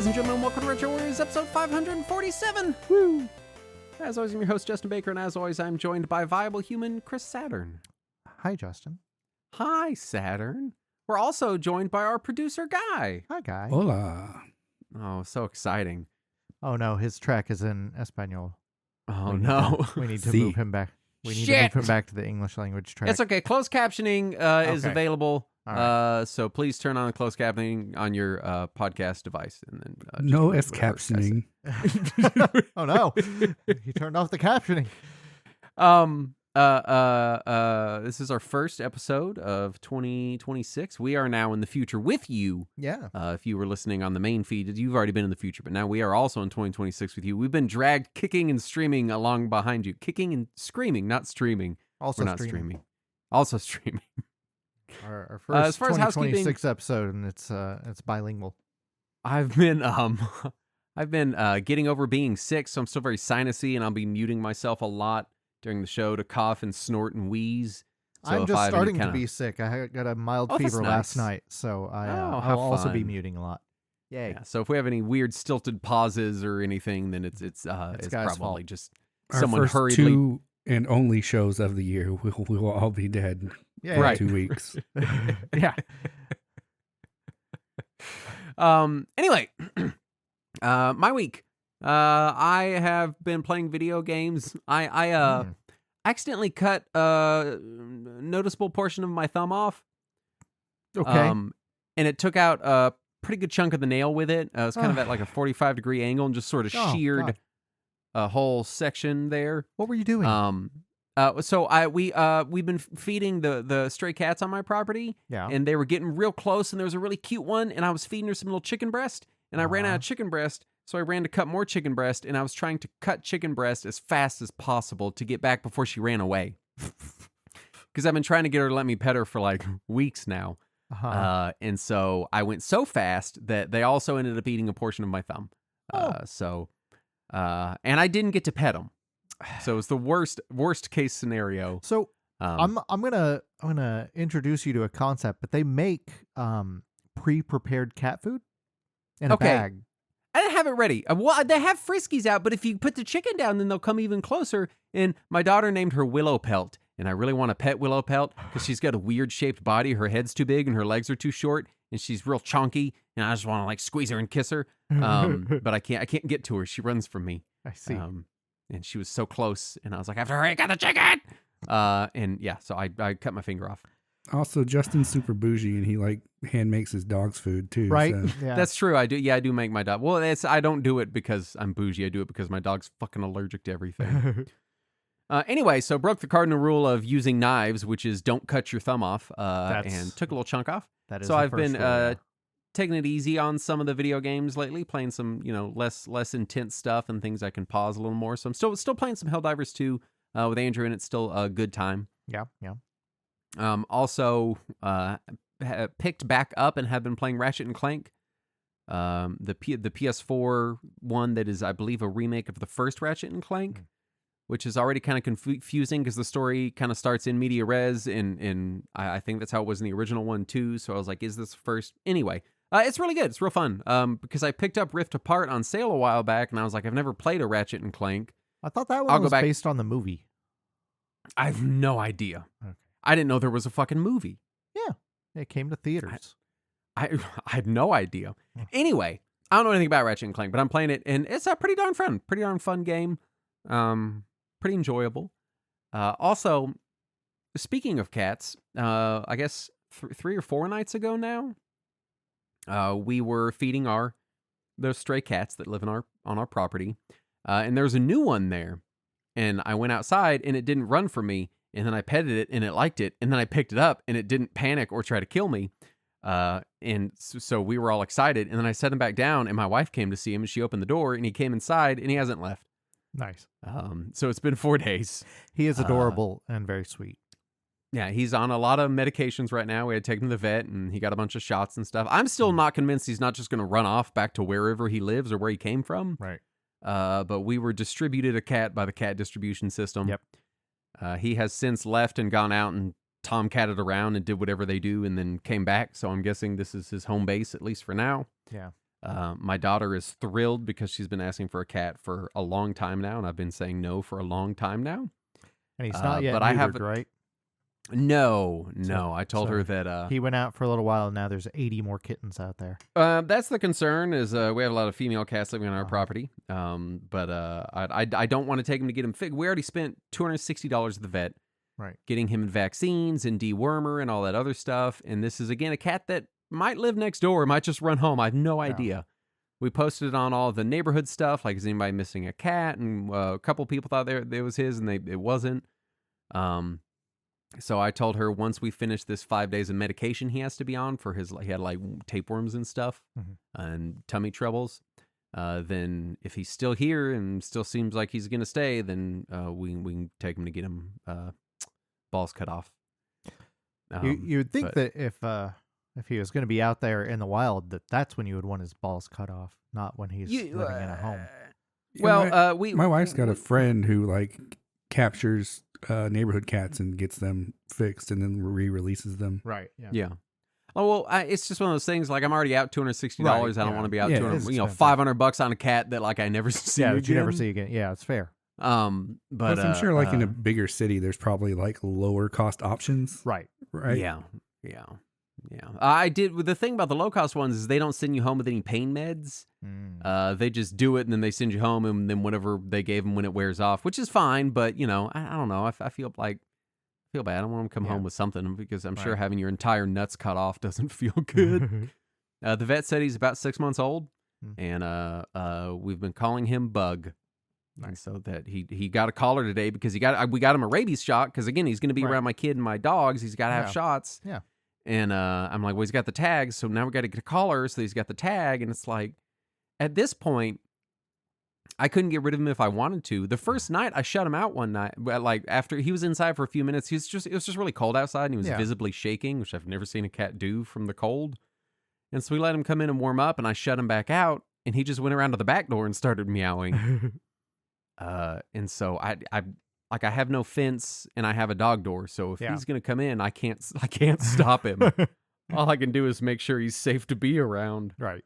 ladies and gentlemen. Welcome to Retro Warriors, episode 547. Woo! As always, I'm your host, Justin Baker, and as always, I'm joined by Viable Human Chris Saturn. Hi, Justin. Hi, Saturn. We're also joined by our producer, Guy. Hi, Guy. Hola. Oh, so exciting. Oh, no, his track is in Espanol. Oh, no. We need to move him back. We need to move him back to the English language track. It's okay. Closed captioning is available. Right. So please turn on the closed captioning on your podcast device. And then No S captioning. Oh, no. He turned off the captioning. This is our first episode of 2026. We are now in the future with you. Yeah. If you were listening on the main feed, you've already been in the future, but now we are also in 2026 with you. We've been dragged kicking and streaming along behind you. Kicking and screaming, not streaming. Also We're not streaming. Also streaming. Our first as far as 2026 episode, and it's bilingual. I've been getting over being sick, so I'm still very sinusy, and I'll be muting myself a lot during the show to cough and snort and wheeze. So I'm just starting to be sick. I got a mild fever last night, so I'll also be muting a lot. Yay! Yeah, so if we have any weird stilted pauses or anything, then it's probably fault. just Our someone first hurriedly. 2 and only shows of the year, we will all be dead Yeah, in right. 2 weeks. Yeah. Anyway, my week. I have been playing video games. I accidentally cut a noticeable portion of my thumb off. Okay. And it took out a pretty good chunk of the nail with it. It was kind of at like a 45-degree angle and just sort of sheared God. a whole section there. What were you doing? So we've been feeding the stray cats on my property. Yeah. And they were getting real close, and there was a really cute one, and I was feeding her some little chicken breast, and I ran out of chicken breast, so I ran to cut more chicken breast, and I was trying to cut chicken breast as fast as possible to get back before she ran away. Because I've been trying to get her to let me pet her for like weeks now. And so I went so fast that they also ended up eating a portion of my thumb. And I didn't get to pet them. So it's the worst case scenario. So I'm gonna introduce you to a concept, but they make pre-prepared cat food in a bag. I didn't have it ready. Well, they have Friskies out, but if you put the chicken down, then they'll come even closer. And my daughter named her Willow Pelt, and I really want to pet Willow Pelt because she's got a weird shaped body. Her head's too big and her legs are too short, and she's real chunky. And I just want to like squeeze her and kiss her, but I can't get to her. She runs from me. I see. And she was so close, and I was like, I have to hurry, got the chicken. And yeah, so I cut my finger off. Also, Justin's super bougie, and he like hand makes his dog's food too. Right? So. Yeah. That's true. I do. Yeah, I do make my dog. Well, I don't do it because I'm bougie. I do it because my dog's fucking allergic to everything. Anyway, so broke the cardinal rule of using knives, which is don't cut your thumb off, and took a little chunk off. That is so I've been rule. taking it easy on some of the video games lately, playing some less intense stuff and things I can pause a little more. So I'm still playing some Helldivers 2 with Andrew, and it's still a good time. Yeah. Also picked back up and have been playing Ratchet and Clank, the PS4 one that is, I believe, a remake of the first Ratchet and Clank, which is already kind of confusing because the story kind of starts in media res, and I think that's how it was in the original one too. So I was like, is this first? Anyway, it's really good. It's real fun because I picked up Rift Apart on sale a while back, and I was like, I've never played a Ratchet and Clank. I thought that one was based on the movie. I have no idea. Okay. I didn't know there was a fucking movie. Yeah, it came to theaters. I had no idea. Anyway, I don't know anything about Ratchet and Clank, but I'm playing it, and it's a pretty darn fun game. Pretty enjoyable. Also, speaking of cats, I guess 3 or 4 nights ago now, we were feeding those stray cats that live on our property, and there's a new one there, and I went outside and it didn't run from me. And then I petted it, and it liked it. And then I picked it up, and it didn't panic or try to kill me. And so we were all excited. And then I set him back down, and my wife came to see him, and she opened the door, and he came inside, and he hasn't left. Nice. So it's been 4 days. He is adorable and very sweet. Yeah, he's on a lot of medications right now. We had to take him to the vet, and he got a bunch of shots and stuff. I'm still not convinced he's not just going to run off back to wherever he lives or where he came from. Right. But we were distributed a cat by the cat distribution system. Yep. He has since left and gone out and tomcatted around and did whatever they do and then came back. So I'm guessing this is his home base, at least for now. Yeah. My daughter is thrilled because she's been asking for a cat for a long time now, and I've been saying no for a long time now. And he's not yet but neutered, I have right? No. So- I told so her that He went out for a little while, and now there's 80 more kittens out there. that's the concern. Is we have a lot of female cats living on our Uh-huh. property. But I don't want to take him to get him fixed. We already spent $260 at the vet, Right. getting him vaccines and dewormer and all that other stuff. And this is again a cat that might live next door, might just run home. I have no idea. We posted it on all the neighborhood stuff, like is anybody missing a cat? And a couple people thought it was his, and it wasn't. So I told her once we finish this 5 days of medication he has to be on for he had like tapeworms and stuff and tummy troubles. Then if he's still here and still seems like he's gonna stay, then we can take him to get him balls cut off. You would think that if he was going to be out there in the wild, that's when you would want his balls cut off, not when he's living in a home. Well, my wife's got a friend who like captures neighborhood cats and gets them fixed and then re-releases them. Right. Yeah. Oh well, it's just one of those things. Like I'm already out $260. Right, I don't want to be out Yeah, $200, it's expensive. $500 on a cat that like I never see. Yeah, that you never again. see again. Yeah, it's fair. But Plus, I'm sure like in a bigger city, there's probably like lower cost options. Right. Right. Yeah. I did. The thing about the low cost ones is they don't send you home with any pain meds. They just do it and then they send you home, and then whatever they gave them when it wears off, which is fine. But I don't know. I feel bad. I don't want them to come home with something because I'm sure having your entire nuts cut off doesn't feel good. The vet said he's about 6 months old, and we've been calling him Bug. And so that he got a collar today because we got him a rabies shot because again he's going to be around my kid and my dogs. He's got to have shots. Yeah. And I'm like, well, he's got the tag, so now we got to get a collar so he's got the tag. And it's like, at this point, I couldn't get rid of him if I wanted to. The first night I shut him out one night, like after he was inside for a few minutes, it was just really cold outside and he was visibly shaking, which I've never seen a cat do from the cold. And so we let him come in and warm up, and I shut him back out, and he just went around to the back door and started meowing. And so I have no fence and I have a dog door. So if he's going to come in, I can't stop him. All I can do is make sure he's safe to be around. Right.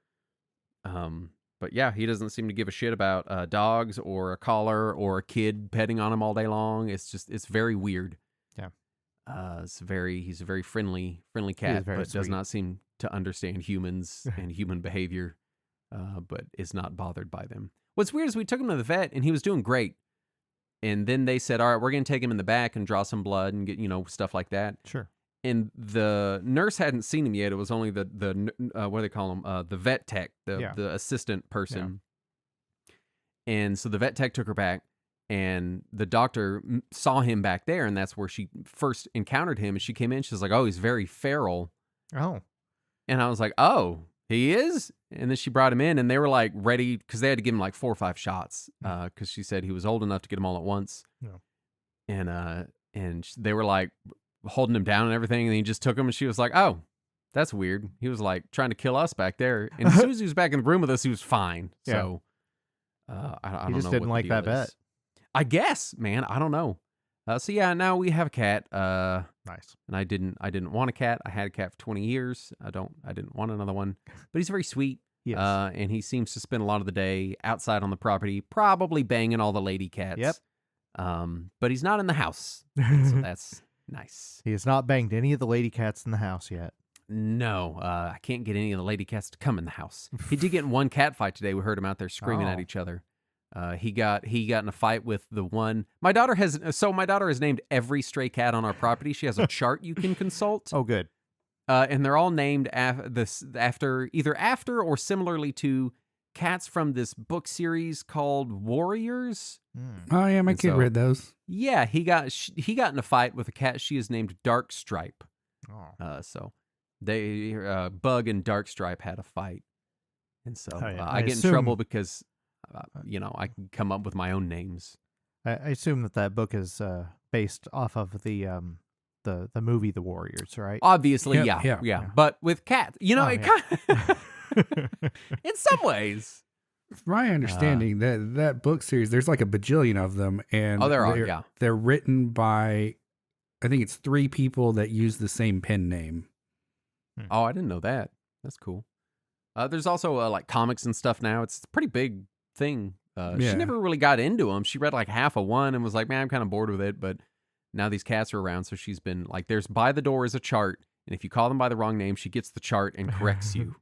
But yeah, he doesn't seem to give a shit about dogs or a collar or a kid petting on him all day long. It's very weird. Yeah. He's a very friendly cat, but does not seem to understand humans and human behavior. But is not bothered by them. What's weird is we took him to the vet and he was doing great. And then they said, all right, we're going to take him in the back and draw some blood and get, stuff like that. Sure. And the nurse hadn't seen him yet. It was only the what do they call him? The vet tech, the assistant person. Yeah. And so the vet tech took her back, and the doctor saw him back there, and that's where she first encountered him. And she came in, she was like, oh, he's very feral. Oh. And I was like, oh, he is? And then she brought him in, and they were like ready because they had to give him like 4 or 5 shots because she said he was old enough to get them all at once. Yeah. And they were like holding him down and everything, and he just took him, and she was like, oh, that's weird. He was like trying to kill us back there. And as soon as he was back in the room with us, he was fine. Yeah. So I don't know. He just didn't like that vet. I guess, man. I don't know. So yeah, now we have a cat. Nice. And I didn't want a cat. I had a cat for 20 years. I didn't want another one. But he's very sweet. Yes. And he seems to spend a lot of the day outside on the property, probably banging all the lady cats. Yep. But he's not in the house. So that's nice. He has not banged any of the lady cats in the house yet. No, I can't get any of the lady cats to come in the house. He did get in one cat fight today. We heard him out there screaming at each other. He got in a fight with the one. My daughter has named every stray cat on our property. She has a chart you can consult. Oh, good. And they're all named after or similarly to cats from this book series called Warriors. Oh yeah, my kid read those. Yeah, he got in a fight with a cat. She is named Dark Stripe. Oh. So they Bug and Dark Stripe had a fight, and so I get in trouble because I can come up with my own names. I assume that book is based off of the movie The Warriors, right? Obviously, Yep, yeah. But with cats, kind of, in some ways. From my understanding, that book series, there's like a bajillion of them, and they're written by, I think it's 3 people that use the same pen name. Oh, I didn't know that. That's cool. There's also like comics and stuff now. It's a pretty big thing. She never really got into them. She read like half of one and was like, man, I'm kind of bored with it. But now these cats are around. So she's been like, there's by the door is a chart. And if you call them by the wrong name, she gets the chart and corrects you.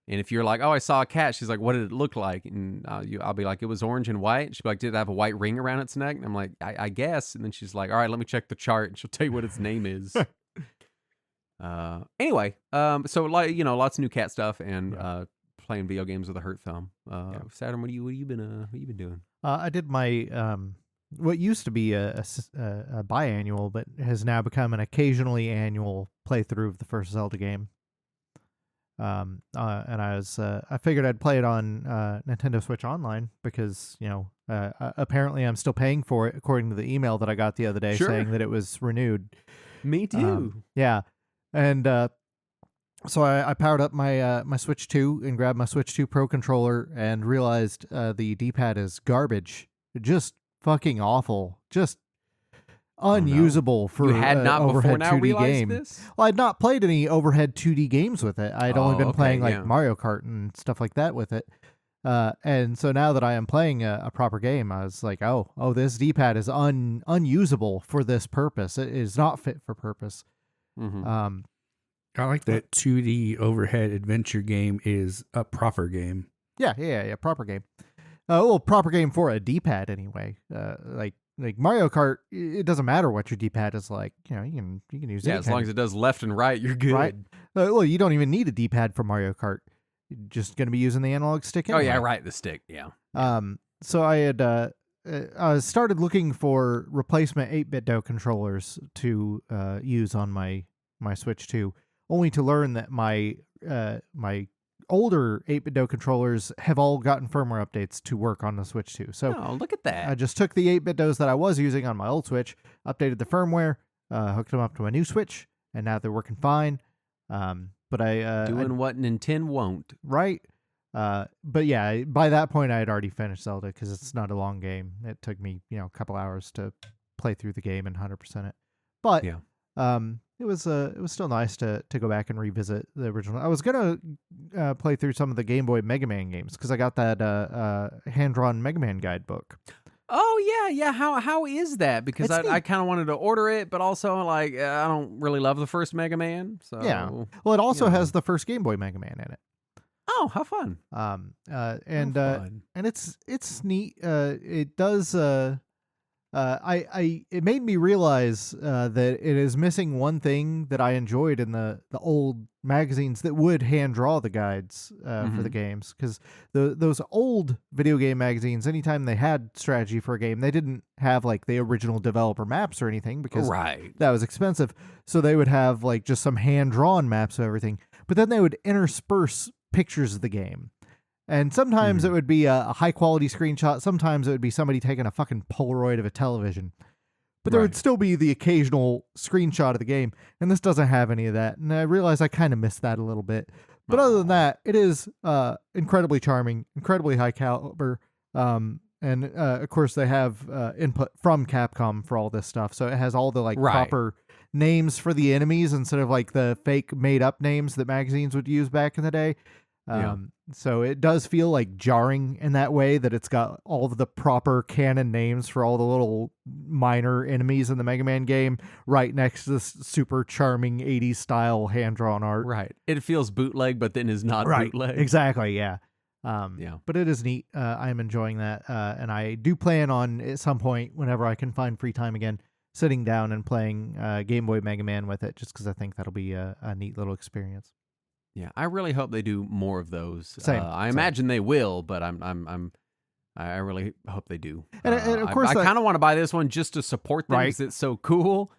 And if you're like, oh, I saw a cat, she's like, what did it look like? And I'll be like, it was orange and white. She'll be like, did it have a white ring around its neck? And I'm like, I guess. And then she's like, all right, let me check the chart. And she'll tell you what its name is. Anyway, so like, lots of new cat stuff and playing video games with a hurt thumb. Saturn, what have you been doing? I did my what used to be a biannual, but has now become an occasionally annual playthrough of the first Zelda game. And I figured I'd play it on Nintendo Switch Online because apparently I'm still paying for it according to the email that I got the other day saying that it was renewed. Me too. Yeah, and so I powered up my my Switch 2 and grabbed my Switch 2 Pro controller and realized the D-pad is garbage, just fucking awful, just unusable for you had not overhead before now 2D game. This? Well, I'd not played any overhead 2D games with it. I'd only been playing like Mario Kart and stuff like that with it. And so now that I am playing a proper game, I was like, oh, this D-pad is unusable for this purpose. It is not fit for purpose. Mm-hmm. I like that 2D overhead adventure game is a proper game. Yeah, proper game. Well, proper game for a D-pad anyway. Like Mario Kart, it doesn't matter what your D-pad is like. You can use it. Yeah, as long as it does left and right, you're good. Right. Well, you don't even need a D-pad for Mario Kart. You're just going to be using the analog stick anyway. Oh yeah, right, the stick. Yeah. So I had started looking for replacement 8-bit controllers to use on my Switch 2, only to learn that my older 8-bit controllers have all gotten firmware updates to work on the Switch 2. So look at that. I just took the 8-bit that I was using on my old Switch, updated the firmware, hooked them up to my new Switch, and now they're working fine. But doing what Nintendo won't. Right. But yeah, by that point I had already finished Zelda because it's not a long game. It took me, a couple hours to play through the game and 100% it. But it was still nice to go back and revisit the original. I was gonna play through some of the Game Boy Mega Man games because I got that hand-drawn Mega Man guidebook. Oh yeah. How is that? Because I kind of wanted to order it, but also like I don't really love the first Mega Man. So yeah. Well, it also has the first Game Boy Mega Man in it. Oh, how fun! And it's neat. It does. It made me realize that it is missing one thing that I enjoyed in the old magazines that would hand draw the guides for the games, because those old video game magazines, anytime they had strategy for a game, they didn't have like the original developer maps or anything because that was expensive. So they would have like just some hand drawn maps of everything, but then they would intersperse pictures of the game. And sometimes it would be a high-quality screenshot. Sometimes it would be somebody taking a fucking Polaroid of a television. But there would still be the occasional screenshot of the game. And this doesn't have any of that. And I realize I kind of missed that a little bit. But other than that, it is incredibly charming, incredibly high caliber. And, of course, they have input from Capcom for all this stuff. So it has all the proper names for the enemies instead of like the fake made-up names that magazines would use back in the day. So it does feel like jarring in that way that it's got all of the proper canon names for all the little minor enemies in the Mega Man game right next to this super charming 80s style hand-drawn art. Right. It feels bootleg, but then is not bootleg. Exactly, yeah. But it is neat. I'm enjoying that. And I do plan on, at some point, whenever I can find free time again, sitting down and playing Game Boy Mega Man with it, just because I think that'll be a neat little experience. Yeah, I really hope they do more of those. Same. I imagine they will, but I really hope they do. And of course, I kind of want to buy this one just to support them because it's so cool.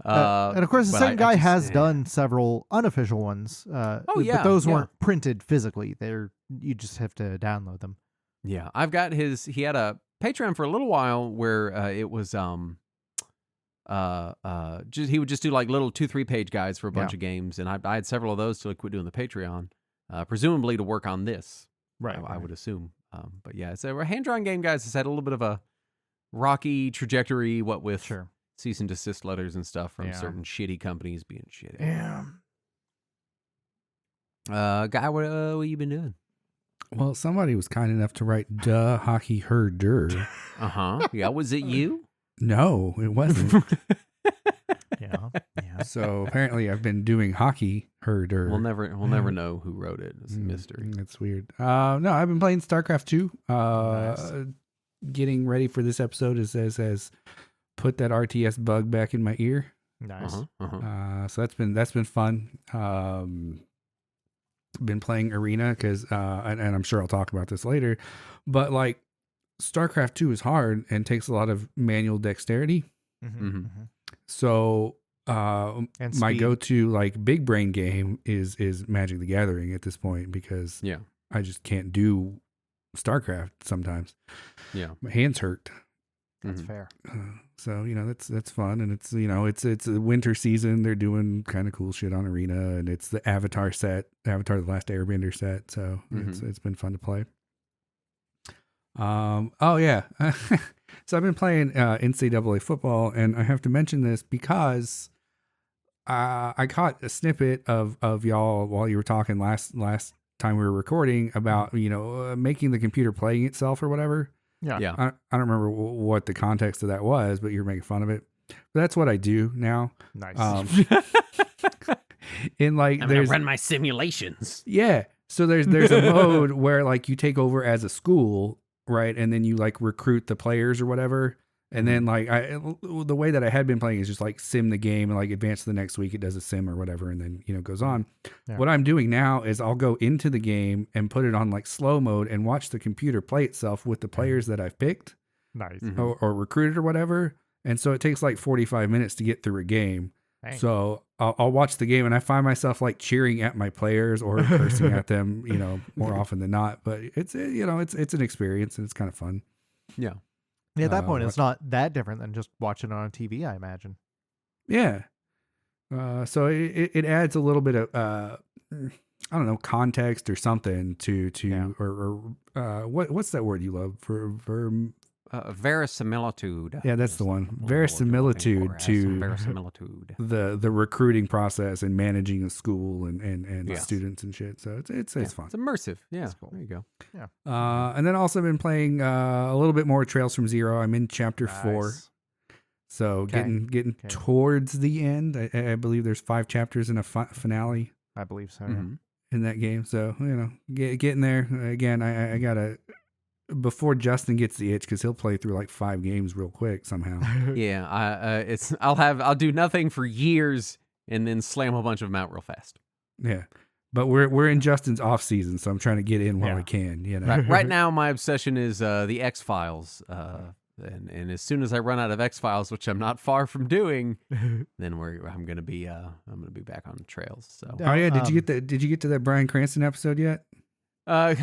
And of course, the same guy has done several unofficial ones. But those weren't printed physically. You just have to download them. Yeah, I've got his. He had a Patreon for a little while where it was he would just do like little 2-3 page guides for a bunch of games, and I had several of those till I quit doing the Patreon, presumably to work on this. I would assume. But yeah, so hand-drawn game guys has had a little bit of a rocky trajectory, what with cease and desist letters and stuff from certain shitty companies being shitty. Yeah. Guy, what you been doing? Well, somebody was kind enough to write "duh hockey herder." Yeah, was it you? No, it wasn't. Yeah. So apparently, I've been doing hockey herder. We'll never know who wrote it. It's a mystery. That's weird. No, I've been playing StarCraft 2. Nice. Getting ready for this episode has put that RTS bug back in my ear. Nice. So that's been fun. Been playing Arena because and I'm sure I'll talk about this later, but like StarCraft 2 is hard and takes a lot of manual dexterity. So my go-to like big brain game is Magic the Gathering at this point because I just can't do StarCraft sometimes. Yeah, my hands hurt. That's fair. So that's fun, and it's it's a winter season. They're doing kind of cool shit on Arena, and it's the Avatar set, Avatar: The Last Airbender set. So it's been fun to play. Oh yeah, so I've been playing NCAA football, and I have to mention this because I caught a snippet of y'all while you were talking last time we were recording about making the computer playing itself or whatever. Yeah. I don't remember what the context of that was, but you're making fun of it. But that's what I do now. Nice. I'm gonna run my simulations. Yeah. So there's a mode where like you take over as a school, right? And then you like recruit the players or whatever. And then like the way that I had been playing is just like sim the game and like advance to the next week. It does a sim or whatever. And then, it goes on. Yeah. What I'm doing now is I'll go into the game and put it on like slow mode and watch the computer play itself with the players that I've picked. Nice. Or recruited or whatever. And so it takes like 45 minutes to get through a game. Dang. So I'll watch the game and I find myself like cheering at my players or cursing at them, more often than not. But it's an experience and it's kind of fun. Yeah. Yeah, at that point, it's not that different than just watching it on TV, I imagine. Yeah. So it adds a little bit of, I don't know, context or something or what's that word you love for verisimilitude. Yeah, that's the one. Verisimilitude to the recruiting process and managing a school and students and shit. So it's fun. It's immersive. Yeah, cool. There you go. Yeah. And then also been playing a little bit more Trails from Zero. I'm in chapter 4. So getting towards the end. I believe there's 5 chapters in a finale. I believe so. In that game. So getting there again. I gotta. Before Justin gets the itch, because he'll play through like 5 games real quick somehow. Yeah, I'll do nothing for years and then slam a bunch of them out real fast. Yeah, but we're in Justin's off season, so I'm trying to get in while I can. Right now, my obsession is the X-Files, and as soon as I run out of X-Files, which I'm not far from doing, then I'm gonna be back on the trails. So oh yeah, did you get to that Bryan Cranston episode yet?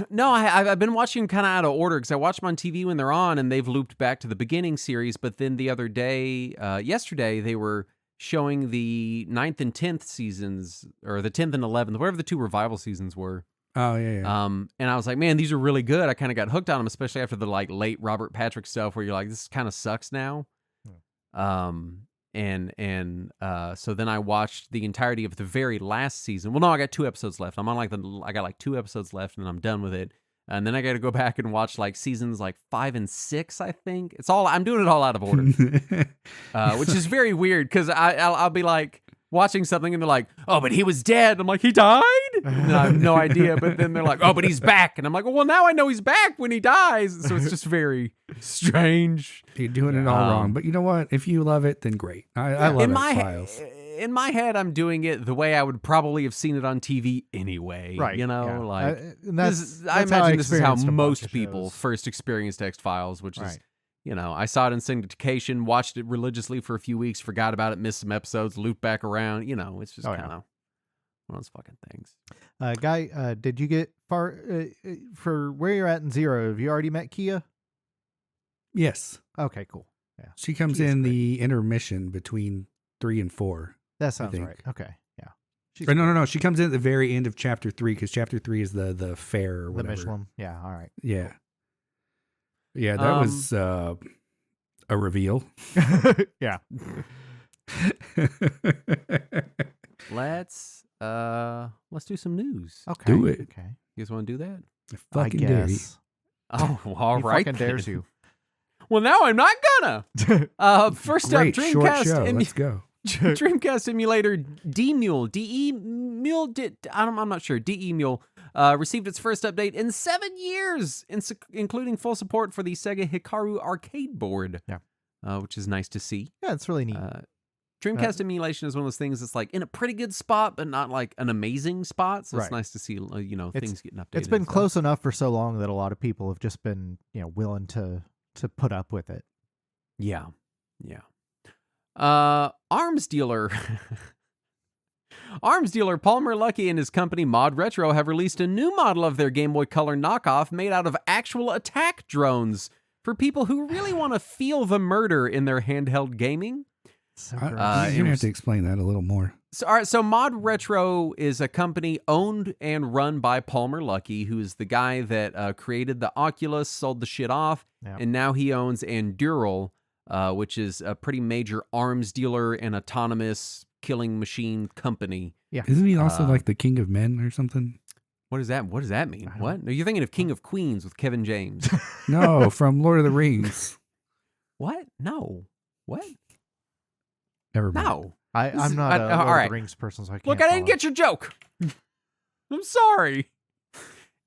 No, I've been watching kind of out of order because I watch them on TV when they're on and they've looped back to the beginning series. But then the other day, yesterday, they were showing the 9th and 10th seasons, or the 10th and 11th, whatever the 2 revival seasons were. Oh, yeah. And I was like, man, these are really good. I kind of got hooked on them, especially after the like late Robert Patrick stuff where you're like, this kind of sucks now. So then I watched the entirety of the very last season. Well, no, I got 2 episodes left. I got like 2 episodes left and then I'm done with it. And then I got to go back and watch like seasons like 5 and 6, I think. I'm doing it all out of order, which is very weird because I'll be like watching something and they're like, oh, but he was dead. I'm like, he died? And I have no idea. But then they're like, oh, but he's back. And I'm like, well, now I know he's back when he dies. So it's just very strange. You're doing it all wrong. But you know what? If you love it, then great. I love X-Files. In my head, I'm doing it the way I would probably have seen it on TV anyway. Right. Like that's I imagine this is how most people first experienced X-Files, which is, I saw it in syndication, watched it religiously for a few weeks, forgot about it, missed some episodes, looped back around. It's just kind of one of those fucking things. Guy, did you get far for where you're at in Zero? Have you already met Kia? Yes. Okay, cool. Yeah. She comes in the intermission between 3 and 4. That sounds right. Okay. Yeah. No. She comes in at the very end of chapter 3 because chapter 3 is the fair or whatever. The Michelin. Yeah. All right. Yeah. Yeah. That was a reveal. Yeah. Let's let's do some news. Okay. Do it. Okay. You guys want to do that? I fucking dare you. guess. Oh, well, all He right. fucking dares then. you. Well, now I'm not gonna. First Great up, short show. Dreamcast, Let's go. Dreamcast emulator D-Mule, D-E-Mule, I'm not sure. D-E-Mule received its first update in 7 years, including full support for the Sega Hikaru arcade board. Yeah. Which is nice to see. Yeah, it's really neat. Dreamcast emulation is one of those things that's like in a pretty good spot, but not like an amazing spot. So it's Right. nice to see, things getting updated. It's been and stuff. close enough for so long that a lot of people have just been, willing to put up with it. Yeah. Arms dealer Palmer Luckey and his company Mod Retro have released a new model of their Game Boy Color knockoff made out of actual attack drones for people who really want to feel the murder in their handheld gaming. So You're gross. going to have to explain that a little more. So, all right, so Mod Retro is a company owned and run by Palmer Luckey, who is the guy that created the Oculus, sold the shit off, Yeah. and now he owns Endural, which is a pretty major arms dealer and autonomous killing machine company. Isn't he also like the king of men or something? What does that mean? I don't- What? No, you're thinking of King of Queens with Kevin James. No, from Lord of the Rings. What? No. What? Never mind. No. I'm not a Lord all of right. the Rings person, so I can't Look, I didn't follow. get your joke. I'm sorry.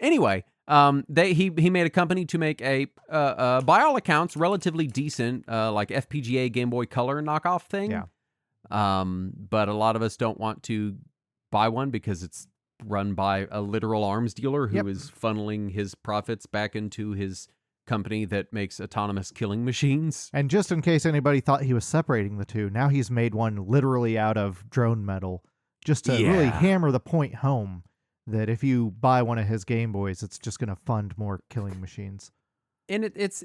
Anyway, he made a company to make a by all accounts relatively decent like FPGA Game Boy Color knockoff thing. Yeah. But a lot of us don't want to buy one because it's run by a literal arms dealer who is Yep. funneling his profits back into his company that makes autonomous killing machines. And just in case anybody thought he was separating the two, now he's made one literally out of drone metal, just to really Yeah. hammer the point home that if you buy one of his Game Boys, it's just going to fund more killing machines. And it's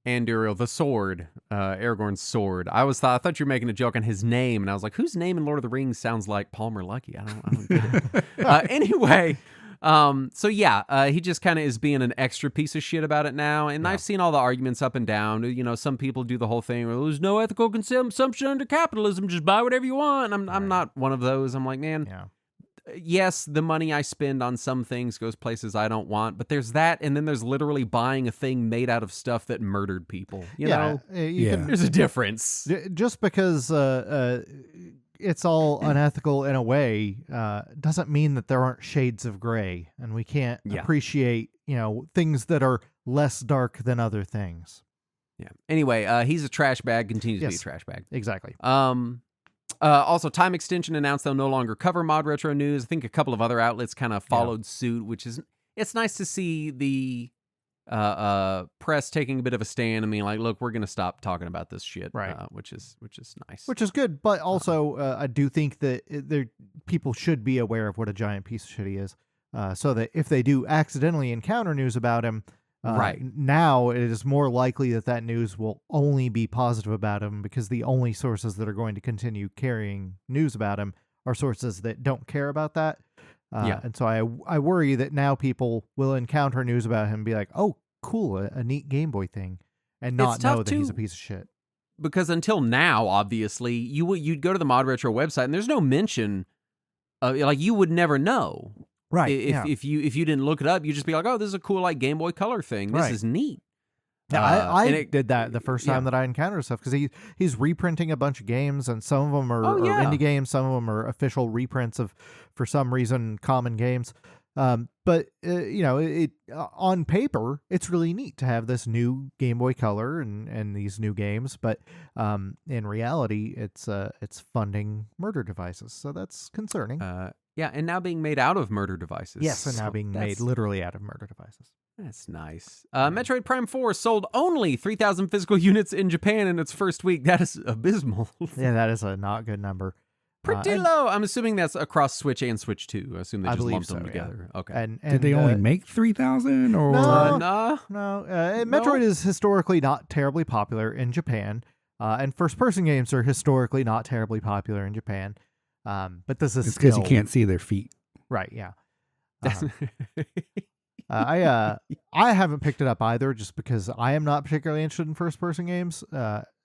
Anduriel, the sword, Aragorn's sword. I thought you were making a joke on his name, and I was like, whose name in Lord of the Rings sounds like Palmer Luckey? I don't get it. Anyway, so yeah, he just kind of is being an extra piece of shit about it now, and Yeah. I've seen all the arguments up and down. Some people do the whole thing, well, there's no ethical consumption under capitalism, just buy whatever you want. I'm Right. not one of those. I'm like, man, Yeah. yes, the money I spend on some things goes places I don't want, but there's that, and then there's literally buying a thing made out of stuff that murdered people. You know, You Yeah. can there's a difference. just because it's all unethical in a way doesn't mean that there aren't shades of gray, and we can't Yeah. appreciate things that are less dark than other things. Yeah. Anyway, he's a trash bag, continues to be a Yes. trash bag. Exactly. Also, Time Extension announced they'll no longer cover Mod Retro News. I think a couple of other outlets kind of followed suit, which is, it's nice to see the press taking a bit of a stand. I mean, like, look, we're going to stop talking about this shit, Right. Which is nice. Which is good, but also I do think that people should be aware of what a giant piece of shit he is, so that if they do accidentally encounter news about him, Right. now it is more likely that news will only be positive about him, because the only sources that are going to continue carrying news about him are sources that don't care about that. Yeah. And so I worry that now people will encounter news about him and be like, oh, cool, a neat Game Boy thing, and not tough know that he's a too. piece of shit. Because until now, obviously, you'd go to the Mod Retro website and there's no mention, like you would never know. Right. If you didn't look it up, you'd just be like, oh, this is a cool like Game Boy Color thing. This Right. is neat. Yeah, I and it- did that the first time that I encountered stuff, because he's reprinting a bunch of games, and some of them are indie games, some of them are official reprints of, for some reason, common games. But on paper, it's really neat to have this new Game Boy Color and these new games. But in reality, it's funding murder devices, so that's concerning. Yeah, and now being made out of murder devices. Yes, and now So being made that's- literally out of murder devices. That's nice. Metroid Prime 4 sold only 3,000 physical units in Japan in its first week. That is abysmal. Yeah, that is a not good number. Pretty and- low. I'm assuming that's across Switch and Switch 2. I assume they I just believe lumped them so, yeah. together. Okay. And Did they only make 3,000 or? No. Nah. No, Metroid is historically not terribly popular in Japan, and first-person games are historically not terribly popular in Japan. But this is It's because you still- can't see their feet. right? Yeah. I haven't picked it up either, just because I am not particularly interested in first-person games.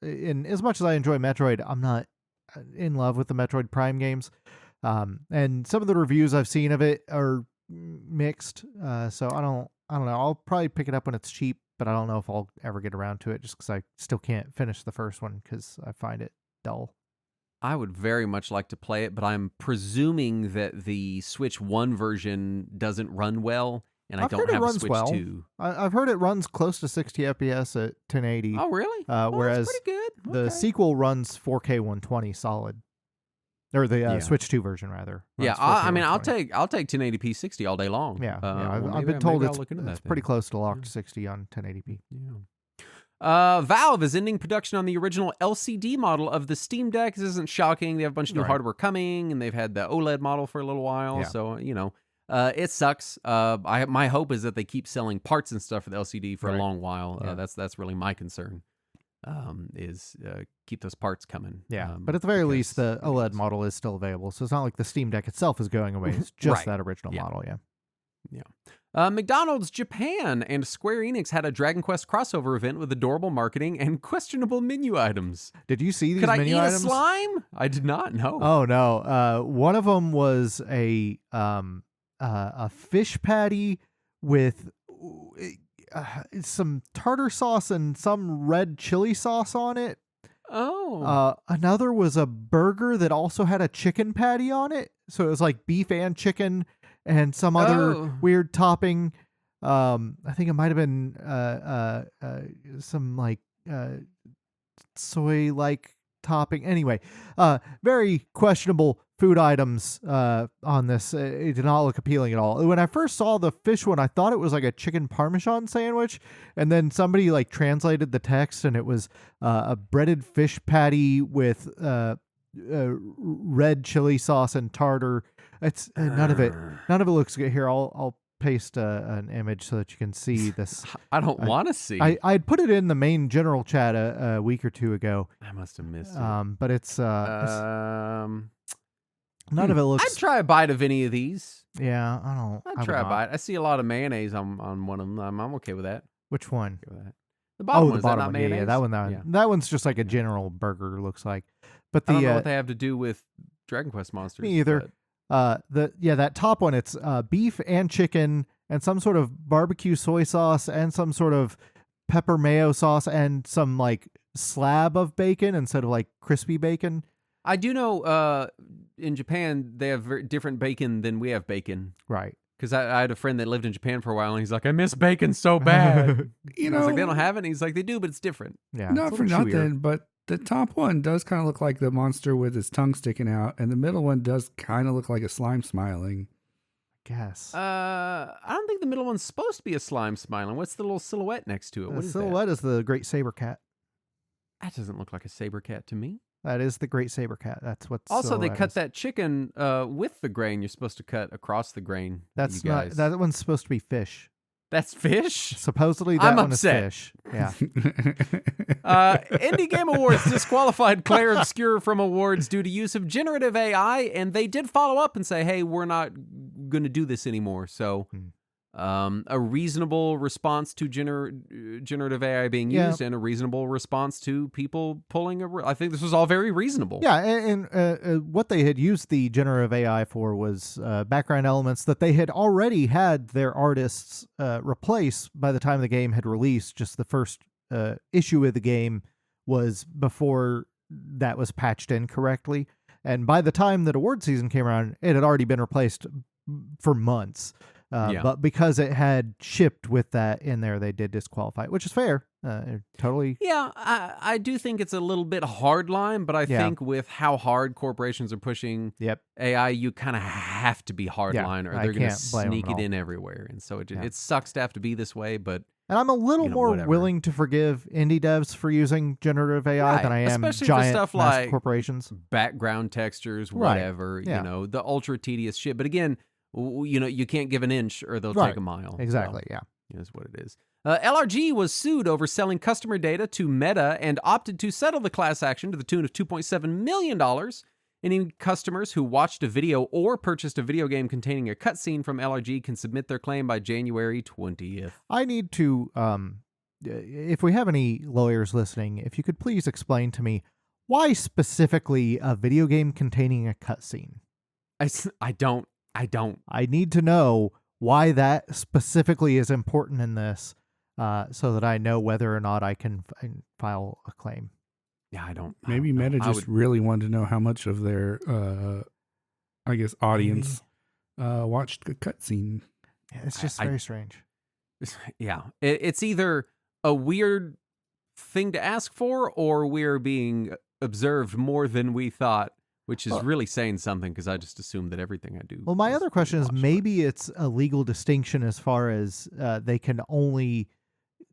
In as much as I enjoy Metroid, I'm not in love with the Metroid Prime games. And some of the reviews I've seen of it are mixed. So I don't know. I'll probably pick it up when it's cheap, but I don't know if I'll ever get around to it just because I still can't finish the first one because I find it dull. I would very much like to play it, but I'm presuming that the Switch 1 version doesn't run well, and I don't have a Switch 2. I've heard it runs close to 60 FPS at 1080. Oh, really? Whereas that's pretty good. the Okay. sequel runs 4K 120 solid. Or the Switch 2 version, rather. Yeah, runs 4K I mean, I'll 120. take 1080p 60 all day long. Yeah, well, I've been maybe told I'll it's look into that pretty then. close to locked 60 on 1080p. Yeah. Valve is ending production on the original LCD model of the Steam Deck. This isn't shocking. They have a bunch of new Right. hardware coming, and they've had the OLED model for a little while. Yeah. So, it sucks. My hope is that they keep selling parts and stuff for the LCD for a Right. long while. Yeah. That's really my concern. Is keep those parts coming. Yeah, but at the very least, the because- OLED model is still available. So it's not like the Steam Deck itself is going away. It's just Right. that original Yeah. model, yeah. McDonald's Japan and Square Enix had a Dragon Quest crossover event with adorable marketing and questionable menu items. Did you see these Could I menu eat items? a slime? I did not know. Oh no! One of them was a fish patty with some tartar sauce and some red chili sauce on it. Another was a burger that also had a chicken patty on it. So it was like beef and chicken and some other weird topping. I think it might have been some like soy like topping. Anyway, very questionable food items on this. It did not look appealing at all. When I first saw the fish one, I thought it was like a chicken parmesan sandwich, and then somebody like translated the text, and it was a breaded fish patty with red chili sauce and tartar. It's none of it looks good. Here, I'll paste an image so that you can see this. I don't want to see. I'd put it in the main general chat a week or two ago. I must have missed it. But it's none of it looks. I'd try a bite of any of these. Yeah, I don't. I'd try a bite. I see a lot of mayonnaise on one of them. I'm okay with that. Which one? Okay with that. The bottom one, the is that bottom not one. mayonnaise? Yeah, that one. Yeah. That one's just like a general burger. Looks like. But I don't know what they have to do with Dragon Quest monsters. Me either. That top one, it's beef and chicken and some sort of barbecue soy sauce and some sort of pepper mayo sauce and some like slab of bacon instead of like crispy bacon. I do know in Japan they have very different bacon than we have bacon. Right. Because I had a friend that lived in Japan for a while, and he's like, I miss bacon so bad. You I know, was like, they don't have it? And he's like, they do, but it's different. Yeah. not it's a for little nothing, chewier. but the top one does kind of look like the monster with his tongue sticking out, and the middle one does kind of look like a slime smiling. Guess. I don't think the middle one's supposed to be a slime smiling. What's the little silhouette next to it? The What is silhouette is the great saber cat. that? That doesn't look like a saber cat to me. That is the great saber cat. That's what's Also, they cut is. that chicken with the grain. You're supposed to cut across the grain. That's you not. guys. That one's supposed to be fish. That's fish? Supposedly, that I'm one upset. is fish. Yeah. Indie Game Awards disqualified Claire Obscure from awards due to use of generative AI, and they did follow up and say, hey, we're not going to do this anymore. So a reasonable response to generative AI being Yeah. used and a reasonable response to people pulling I think this was all very reasonable. Yeah, and what they had used the generative AI for was background elements that they had already had their artists replace by the time the game had released. Just the first issue of the game was before that was patched in correctly. And by the time that award season came around, it had already been replaced for months. But because it had shipped with that in there, they did disqualify it, which is fair. Totally. Yeah, I do think it's a little bit hard line, but I think with how hard corporations are pushing AI, you kind of have to be hard line or they're going to sneak it in everywhere. And so it sucks to have to be this way, but... And I'm a little more willing to forgive indie devs for using generative AI than I am especially giant for stuff massive like corporations. Background textures, whatever, Yeah. the ultra tedious shit. But again, you can't give an inch or they'll take a mile. Exactly, so, is what it is. LRG was sued over selling customer data to Meta and opted to settle the class action to the tune of $2.7 million. Any customers who watched a video or purchased a video game containing a cutscene from LRG can submit their claim by January 20th. I need to, if we have any lawyers listening, if you could please explain to me why specifically a video game containing a cutscene? I don't. I need to know why that specifically is important in this, so that I know whether or not I can file a claim. Yeah, I don't. Maybe know. Meta I just really wanted to know how much of their, I guess, audience watched the cutscene. Yeah, it's just very strange. Yeah, it's either a weird thing to ask for, or we're being observed more than we thought, which is really saying something, because I just assumed that everything I do. Well, my other question is, watched, maybe it's a legal distinction as far as they can only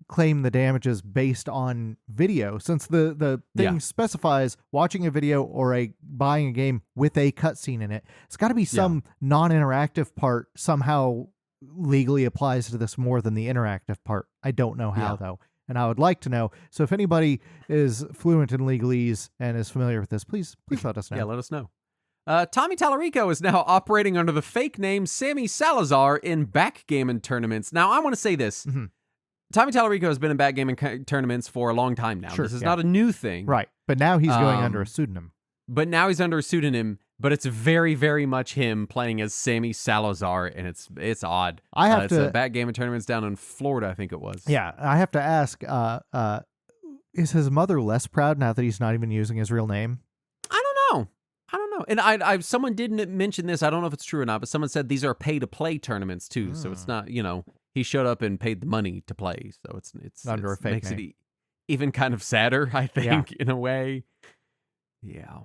claim the damages based on video, since the thing specifies watching a video or buying a game with a cutscene in it. It's got to be some non-interactive part somehow legally applies to this more than the interactive part. I don't know how though, and I would like to know. So if anybody is fluent in legalese and is familiar with this, please let us know. Yeah, let us know. Tommy Tallarico is now operating under the fake name Sammy Salazar in backgammon tournaments. Now, I want to say this. Mm-hmm. Tommy Tallarico has been in backgammon tournaments for a long time now. Sure, This is not a new thing. Right. But now he's going under a pseudonym. But now he's under a pseudonym, but it's very, very much him playing as Sammy Salazar, and it's odd. I have it's a backgammon tournaments down in Florida, I think it was. Yeah, I have to ask, is his mother less proud now that he's not even using his real name? I don't know. And I someone didn't mention this. I don't know if it's true or not, but someone said these are pay-to-play tournaments too. So it's not, he showed up and paid the money to play. So it's under a fake makes name. it even kind of sadder, I think, in a way. Yeah.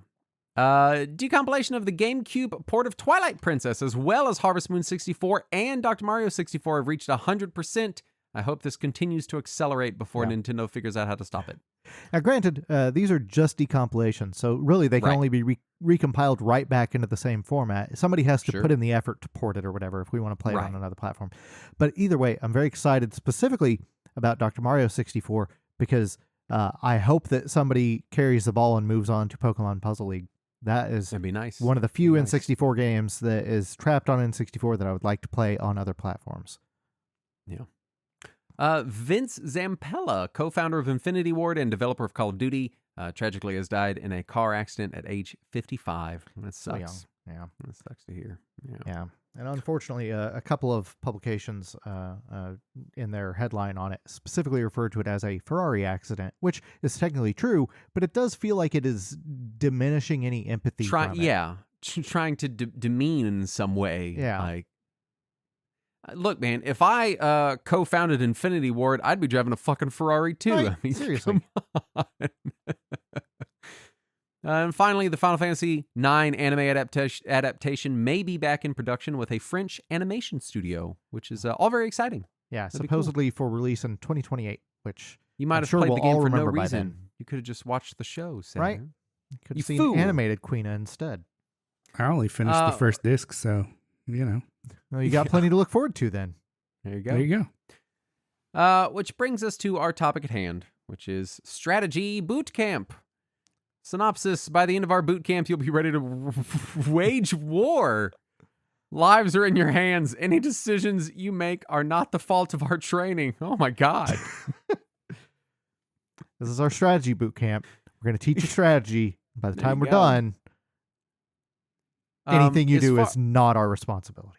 Decompilation of the GameCube port of Twilight Princess, as well as Harvest Moon 64 and Dr. Mario 64 have reached 100%. I hope this continues to accelerate before Nintendo figures out how to stop it. Now, granted, these are just decompilations, so really they can only be recompiled right back into the same format. Somebody has to put in the effort to port it or whatever if we want to play it on another platform. But either way, I'm very excited specifically about Dr. Mario 64 because I hope that somebody carries the ball and moves on to Pokemon Puzzle League. That'd be nice. One of the few N64 games that is trapped on N64 that I would like to play on other platforms. Yeah. Vince Zampella, co-founder of Infinity Ward and developer of Call of Duty, tragically has died in a car accident at age 55. That sucks. Yeah. That sucks to hear. Yeah. And unfortunately, a couple of publications in their headline on it specifically referred to it as a Ferrari accident, which is technically true, but it does feel like it is diminishing any empathy from it. Yeah. Trying to demean in some way. Yeah. Like, look, man, if I co-founded Infinity Ward, I'd be driving a fucking Ferrari too. Right? I mean, Seriously. come on. And finally, the Final Fantasy IX anime adaptation may be back in production with a French animation studio, which is all very exciting. Yeah, That'd be supposedly for release in 2028, which You might I'm have sure played we'll the game all for no remember by reason. then. You could have just watched the show, Sam. Right? Could You have seen fool. animated Queena instead. I only finished the first disc, so, Well, you got plenty to look forward to then. There you go. There you go. Which brings us to our topic at hand, which is Strategy Bootcamp. Synopsis: by the end of our boot camp, you'll be ready to wage war. Lives are in your hands. Any decisions you make are not the fault of our training. Oh my God. This is our strategy boot camp. We're going to teach you strategy. By the There time you we're go. done, anything you as do far- is not our responsibility.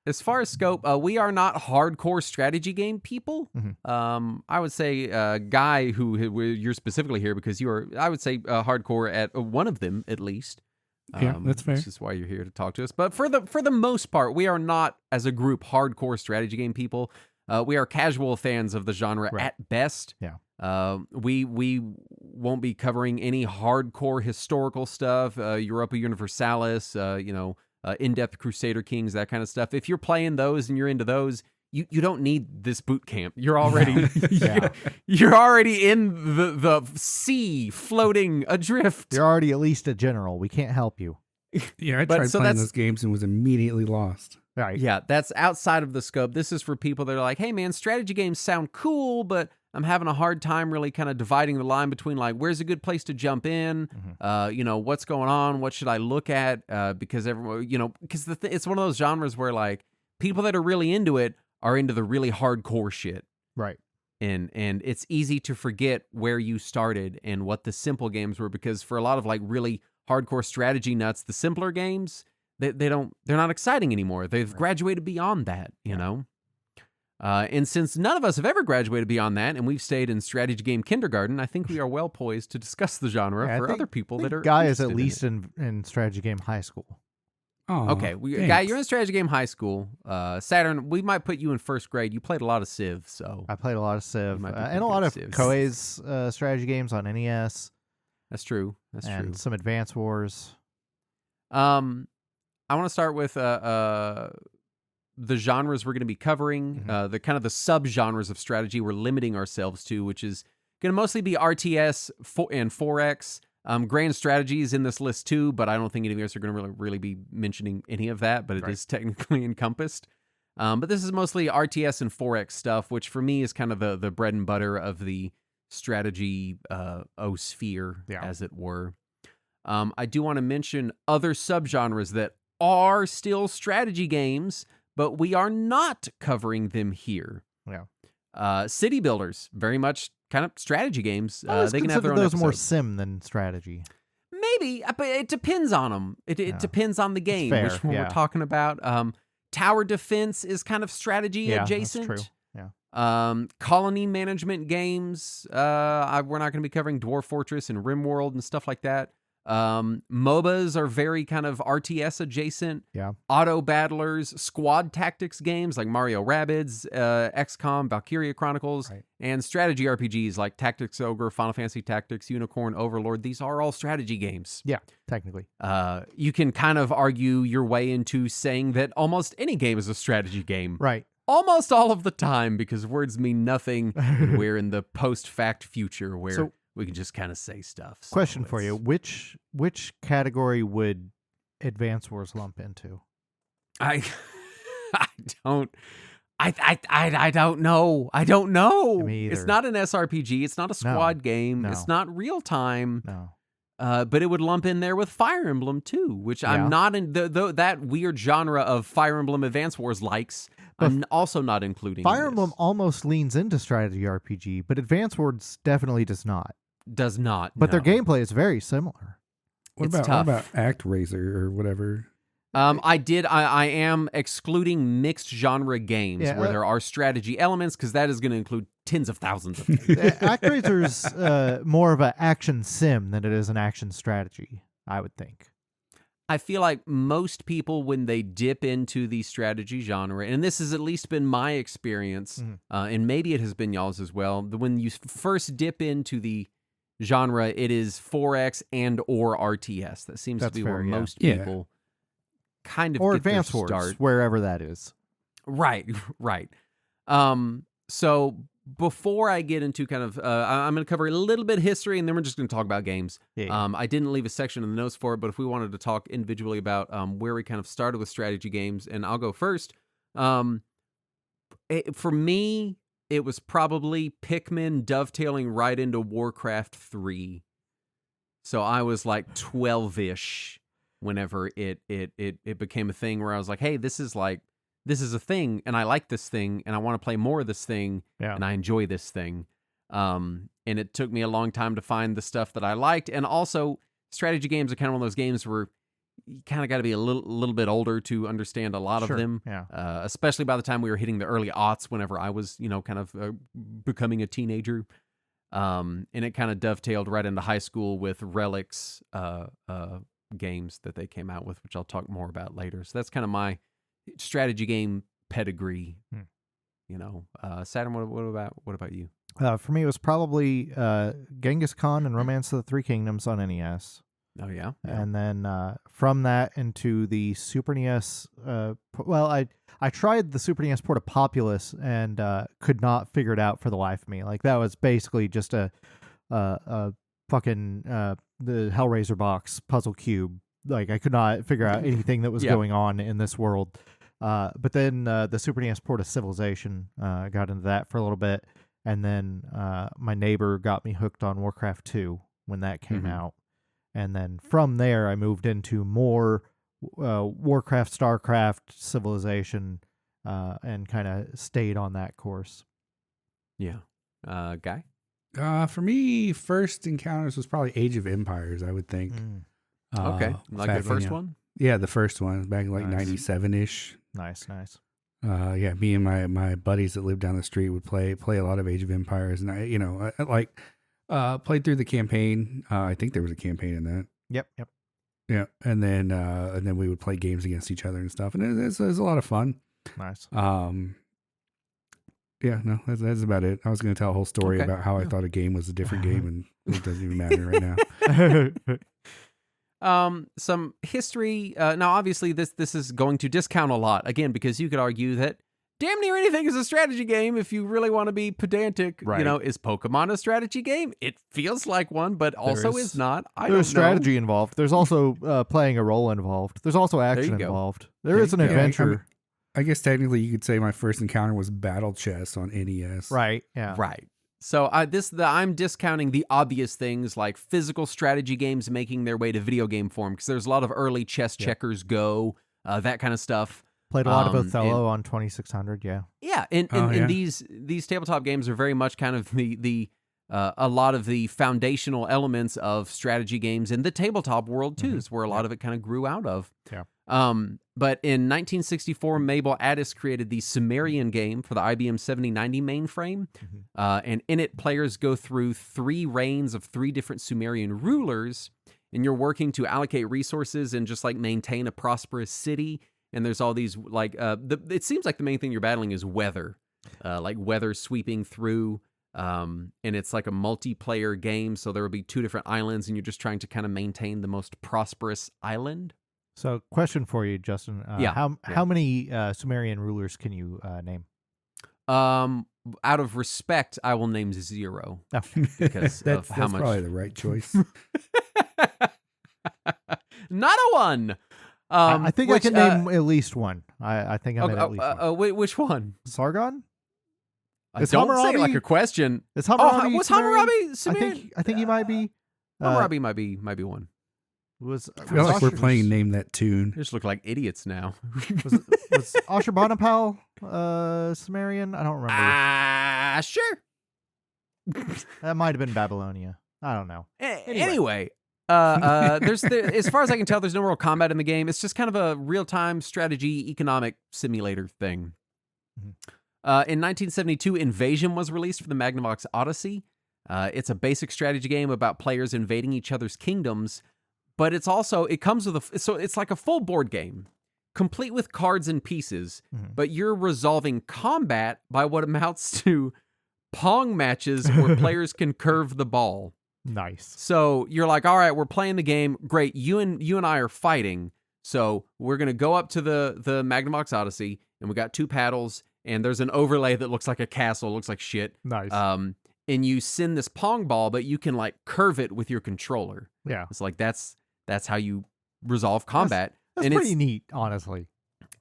As far as scope, we are not hardcore strategy game people. Mhm. I would say Guy, who you're specifically here because you are, I would say hardcore at one of them at least. Yeah, that's fair. This is why you're here to talk to us. But for the most part, we are not, as a group, hardcore strategy game people. We are casual fans of the genre at best. Yeah. We won't be covering any hardcore historical stuff, Europa Universalis, in-depth Crusader Kings, that kind of stuff. If you're playing those and you're into those, you don't need this boot camp. You're already you're already in the sea, floating adrift. You're already at least a general. We can't help you. Yeah, I But tried so playing that's- those games and was immediately lost. Right. Yeah, that's outside of the scope. This is for people that are like, hey man, strategy games sound cool, but I'm having a hard time really kind of dividing the line between like, where's a good place to jump in? What's going on? What should I look at? Because everyone, because it's one of those genres where like people that are really into it are into the really hardcore shit. Right. And it's easy to forget where you started and what the simple games were, because for a lot of like really hardcore strategy nuts, the simpler games, they're not exciting anymore. They've graduated beyond that, you know. And since none of us have ever graduated beyond that, and we've stayed in strategy game kindergarten, I think we are well poised to discuss the genre for other people that are. Guy is at interested least in in strategy game high school. Oh, okay, Guy, you're in strategy game high school. Saturn, we might put you in first grade. You played a lot of Civ, so I played a lot of Civ might be and pretty a good lot at of Civs. Koei's strategy games on NES. That's true. That's and true. some Advance Wars. I want to start with the genres we're going to be covering, the kind of the sub-genres of strategy we're limiting ourselves to, which is going to mostly be RTS and 4X. Grand strategies in this list too, but I don't think any of us are going to really be mentioning any of that, but it is technically encompassed. But this is mostly RTS and 4X stuff, which for me is kind of the bread and butter of the strategy sphere, as it were. I do want to mention other subgenres that are still strategy games, but we are not covering them here. Yeah. City builders, very much kind of strategy games. They can have their own those episode. more sim than strategy. Maybe, but it depends on them. It depends on the game, fair, which one we're talking about. Tower defense is kind of strategy adjacent. That's true. Yeah. Colony management games. We're not going to be covering Dwarf Fortress and RimWorld and stuff like that. MOBAs are very kind of RTS adjacent. Yeah. Auto battlers, squad tactics games like Mario Rabbids, XCOM, Valkyria Chronicles, and strategy RPGs like Tactics Ogre, Final Fantasy Tactics, Unicorn, Overlord. These are all strategy games. Yeah, technically. You can kind of argue your way into saying that almost any game is a strategy game. Right. Almost all of the time, because words mean nothing. We're in the post-fact future where we can just kind of say stuff. So question for you: which category would Advance Wars lump into? I don't know. I don't know. Me either. It's not an SRPG. It's not a squad game. No. It's not real time. No. But it would lump in there with Fire Emblem too, which I'm not in. That weird genre of Fire Emblem Advance Wars likes. But I'm also not including. Fire Emblem almost leans into strategy RPG, but Advance Wars definitely does not. Does not. But their gameplay is very similar. What about ActRaiser or whatever? I am excluding mixed genre games where there are strategy elements, because that is going to include tens of thousands of things. ActRaiser's more of an action sim than it is an action strategy, I would think. I feel like most people, when they dip into the strategy genre, and this has at least been my experience, and maybe it has been y'all's as well, when you first dip into the genre, it is 4X and or RTS. That seems to be where most people kind of or get Advance their Wars, start. wherever that is. Right. So before I get into kind of, I'm going to cover a little bit of history, and then we're just going to talk about games. I didn't leave a section in the notes for it, but if we wanted to talk individually about where we kind of started with strategy games, and I'll go first. For me, it was probably Pikmin dovetailing right into Warcraft 3. So I was like 12-ish whenever it became a thing where I was like, hey, this is a thing, and I like this thing, and I want to play more of this thing, and I enjoy this thing. And it took me a long time to find the stuff that I liked. And also, strategy games are kind of one of those games where you kind of got to be a little bit older to understand a lot of them. Especially by the time we were hitting the early aughts, whenever I was, kind of becoming a teenager. And it kind of dovetailed right into high school with Relic's games that they came out with, which I'll talk more about later. So that's kind of my strategy game pedigree. Saturn, what about you? For me, it was probably Genghis Khan and Romance of the Three Kingdoms on NES. Oh yeah. And then from that into the Super NES. I tried the Super NES port of Populous and could not figure it out for the life of me. Like, that was basically just a fucking the Hellraiser box puzzle cube. Like, I could not figure out anything that was going on in this world. But then the Super NES port of Civilization, got into that for a little bit. And then my neighbor got me hooked on Warcraft 2 when that came out. And then from there, I moved into more Warcraft, StarCraft, Civilization, and kind of stayed on that course. Yeah. Guy? For me, first encounters was probably Age of Empires, I would think. Okay. Like the first one? Yeah, the first one back in like Nice. 97-ish. Nice. Yeah, me and my buddies that lived down the street would play a lot of Age of Empires, and I played through the campaign. I think there was a campaign in that. Yep. Yeah, and then we would play games against each other and stuff, and it was a lot of fun. Nice. Yeah, no, that's about it. I was going to tell a whole story Okay. about how I thought a game was a different game, and it doesn't even matter right now. Some history. Now, obviously, this is going to discount a lot again because you could argue that damn near anything is a strategy game if you really want to be pedantic. Right. You know, is Pokemon a strategy game? It feels like one, but also is not. I don't There's know. strategy involved. There's also playing a role involved. There's also action go. involved. There is an you go. adventure. I guess technically you could say my first encounter was Battle Chess on NES. Right. Yeah. Right. So I'm discounting the obvious things like physical strategy games making their way to video game form because there's a lot of early chess checkers Go, that kind of stuff. Played a lot of and- Othello on 2600. Yeah. Yeah, and these tabletop games are very much kind of the a lot of the foundational elements of strategy games in the tabletop world too. Is where a lot of it kind of grew out of. Yeah. But in 1964, Mabel Addis created the Sumerian game for the IBM 7090 mainframe, and in it, players go through 3 reigns of 3 different Sumerian rulers, and you're working to allocate resources and just like maintain a prosperous city. And there's all these like it seems like the main thing you're battling is weather, like weather sweeping through. And it's like a multiplayer game, so there will be 2 different islands, and you're just trying to kind of maintain the most prosperous island. So, question for you, Justin. How many Sumerian rulers can you name? Out of respect, I will name 0 because that's of how much. probably the right choice. Not a 1. I think I can name at least one. I think I'm at least one. Which one? Sargon? Don't Is say it Hammurabi- like a question. Is Hammurabi? Was Sumerian? Hammurabi Sumerian? I think he might be. Hammurabi might be one. I feel like we're playing Name That Tune. They just look like idiots now. Was Ashurbanipal Sumerian? I don't remember. Sure. That might have been Babylonia. I don't know. Anyway, as far as I can tell, there's no real combat in the game. It's just kind of a real-time strategy economic simulator thing. In 1972, Invasion was released for the Magnavox Odyssey. It's a basic strategy game about players invading each other's kingdoms, but it comes with so it's like a full board game, complete with cards and pieces, but you're resolving combat by what amounts to Pong matches where players can curve the ball. Nice. So you're like, all right, we're playing the game. Great. You and I are fighting. So we're going to go up to the Magnavox Odyssey, and we got 2 paddles, and there's an overlay that looks like a castle, looks like shit. Nice. And you send this Pong ball, but you can like curve it with your controller. Yeah. It's like that's how you resolve combat. That's and pretty neat, honestly.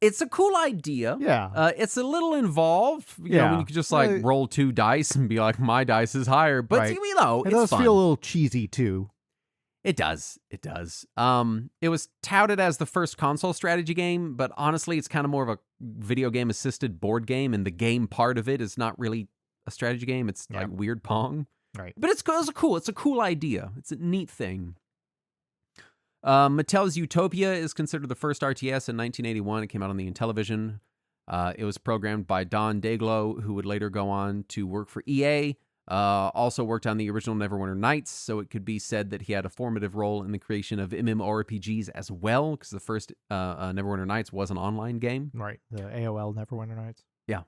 It's a cool idea. Yeah. It's a little involved, you know, when you could just like roll 2 dice and be like, my dice is higher. But Right. you know, It it's does fun. feel a little cheesy too. It does. It does. It was touted as the first console strategy game, but honestly, it's kind of more of a video game assisted board game, and the game part of it is not really a strategy game. It's like weird Pong. Right. But it's a cool idea. It's a neat thing. Mattel's Utopia is considered the first RTS in 1981. It came out on the Intellivision. It was programmed by Don Dayglow, who would later go on to work for EA. Also worked on the original Neverwinter Nights, so it could be said that he had a formative role in the creation of MMORPGs as well, because the first Neverwinter Nights was an online game. Right. The AOL Neverwinter Nights. Yeah.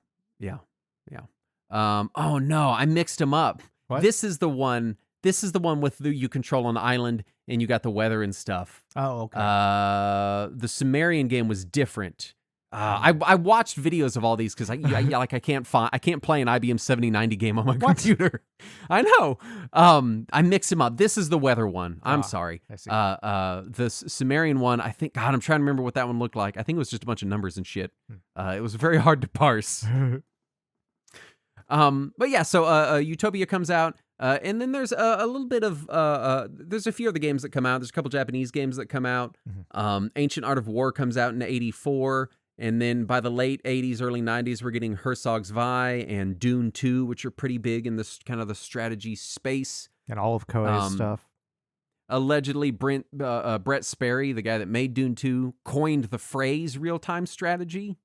Oh no, I mixed them up. What? This is the one with you control an island and you got the weather and stuff. Oh, okay. The Sumerian game was different. I watched videos of all these because I can't play an IBM 7090 game on my computer. I know. I mix them up. This is the weather one. I'm sorry. I see. The Sumerian one, I think. God, I'm trying to remember what that one looked like. I think it was just a bunch of numbers and shit. It was very hard to parse. But yeah, so Utopia comes out. And then there's a little bit of there's a few other games that come out. There's a couple Japanese games that come out. Ancient Art of War comes out in '84, and then by the late '80s, early '90s, we're getting Herzog Zwei and Dune 2, which are pretty big in this kind of the strategy space. And all of Koei's stuff. allegedly Brett Sperry, the guy that made Dune 2, coined the phrase real-time strategy,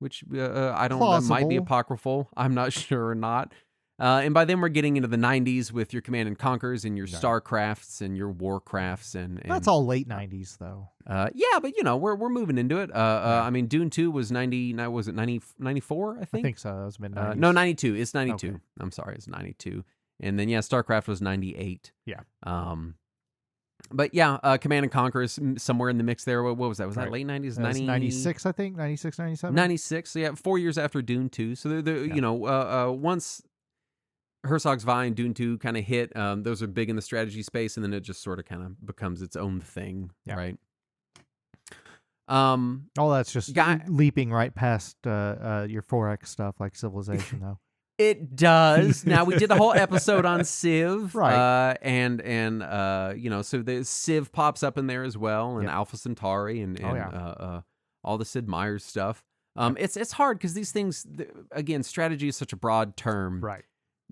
which I don't know, that might be Plausible. apocryphal. I'm not sure or not. And by then we're getting into the 90s with your Command and Conquers and your Right. StarCrafts and your Warcrafts and That's all late 90s though. yeah, but we're moving into it. I mean, Dune 2 was 94, I I think. think so. That was mid 90s. No, 92. It's 92. Okay. I'm sorry, it's 92. And then StarCraft was 98. Yeah. But yeah, Command and Conquer is somewhere in the mix there. What was that? Was that Right. late 90s? That was 96, I think. 96, 97. 96. So yeah, 4 years after Dune 2. So once Herzog's Vine, Dune 2 kind of hit, those are big in the strategy space, and then it just sort of kind of becomes its own thing, Yeah. right? All that's just leaping right past your 4X stuff like Civilization, though. It does. Now, we did a whole episode on Civ, Right. So the Civ pops up in there as well, and Yep. Alpha Centauri, and Oh, yeah. all the Sid Meier's stuff. It's hard because these things, again, strategy is such a broad term, Right.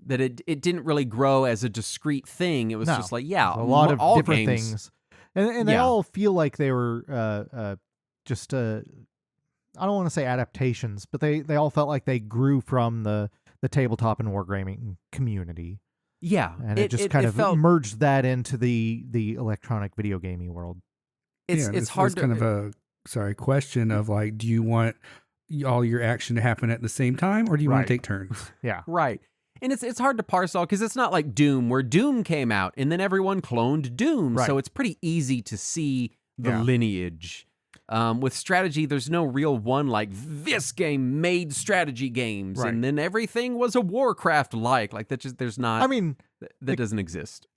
that it didn't really grow as a discrete thing. It was No. just like, yeah, A lot of all different games, things. And they Yeah. all feel like they were just, I don't want to say adaptations, but they all felt like they grew from the tabletop and wargaming community. Yeah, And it just kind of felt, merged that into the electronic video gaming world. it's hard to kind of a question of like, do you want all your action to happen at the same time, or do you want Right. to take turns? Yeah. Right. And it's hard to parse all because it's not like Doom, where Doom came out and then everyone cloned Doom. Right. So it's pretty easy to see the Yeah. lineage. With strategy, there's no real one like this game made strategy games, Right. and then everything was a Warcraft like that. Just there's not. I mean, that doesn't exist.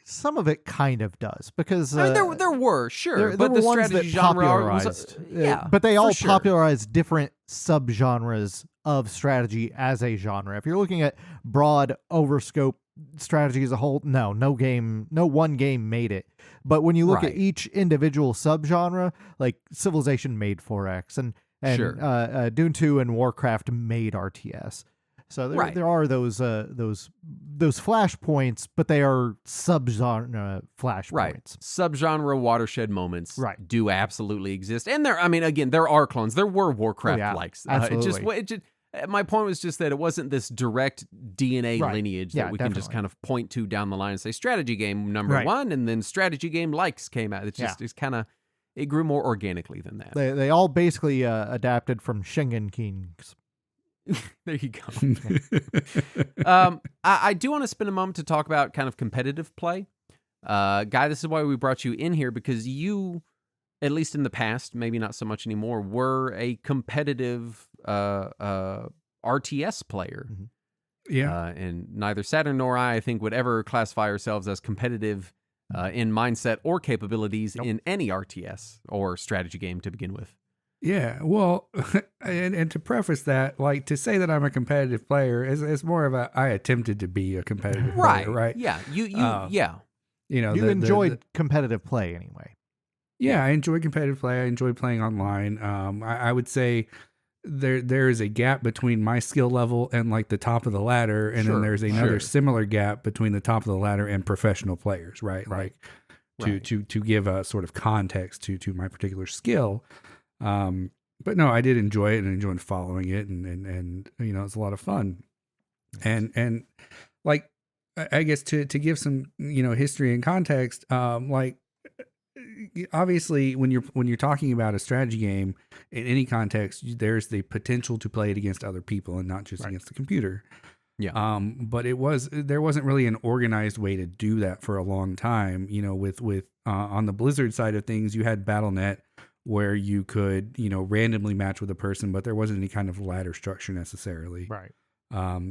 some of it kind of does because I mean, there were sure, there but were the ones strategy that genre popularized, was but they for all sure. popularized different subgenres of strategy as a genre. If you're looking at broad overscope strategy as a whole, no one game made it. But when you look Right. at each individual subgenre, like Civilization made 4X, and Sure. Dune 2 and Warcraft made RTS. So there, Right. there are those flashpoints, but they are subgenre flashpoints. Right. Subgenre watershed moments Right. do absolutely exist. And there are clones. There were Warcraft yeah, likes. absolutely. My point was just that it wasn't this direct DNA Right. lineage Yeah, that we can just definitely. kind of point to down the line and say strategy game number Right. 1 and then strategy game likes came out. It's just, it grew more organically than that. They all basically adapted from Schengen Kings. There you go. I do want to spend a moment to talk about kind of competitive play. Guy, this is why we brought you in here, because you, at least in the past, maybe not so much anymore, were a competitive RTS player. Mhm. Yeah. And neither Saturn nor I think, would ever classify ourselves as competitive in mindset or capabilities Nope. in any RTS or strategy game to begin with. Yeah, well, and to preface that, like to say that I'm a competitive player is more of I attempted to be a competitive player, right? Yeah. You You know, You enjoyed competitive play anyway. Yeah, I enjoy competitive play. I enjoy playing online. I would say there is a gap between my skill level and like the top of the ladder, and Sure, then there's another sure. similar gap between the top of the ladder and professional players, right? Right. Like to give a sort of context to my particular skill. But no, I did enjoy it and enjoyed following it, and you know, it's a lot of fun. And like, I guess to give some, you know, history and context, like obviously when you're talking about a strategy game in any context, there's the potential to play it against other people and not just Right. against the computer. Yeah. But there wasn't really an organized way to do that for a long time. You know, with on the Blizzard side of things, you had Battle.net where you could, you know, randomly match with a person, but there wasn't any kind of ladder structure necessarily. Right.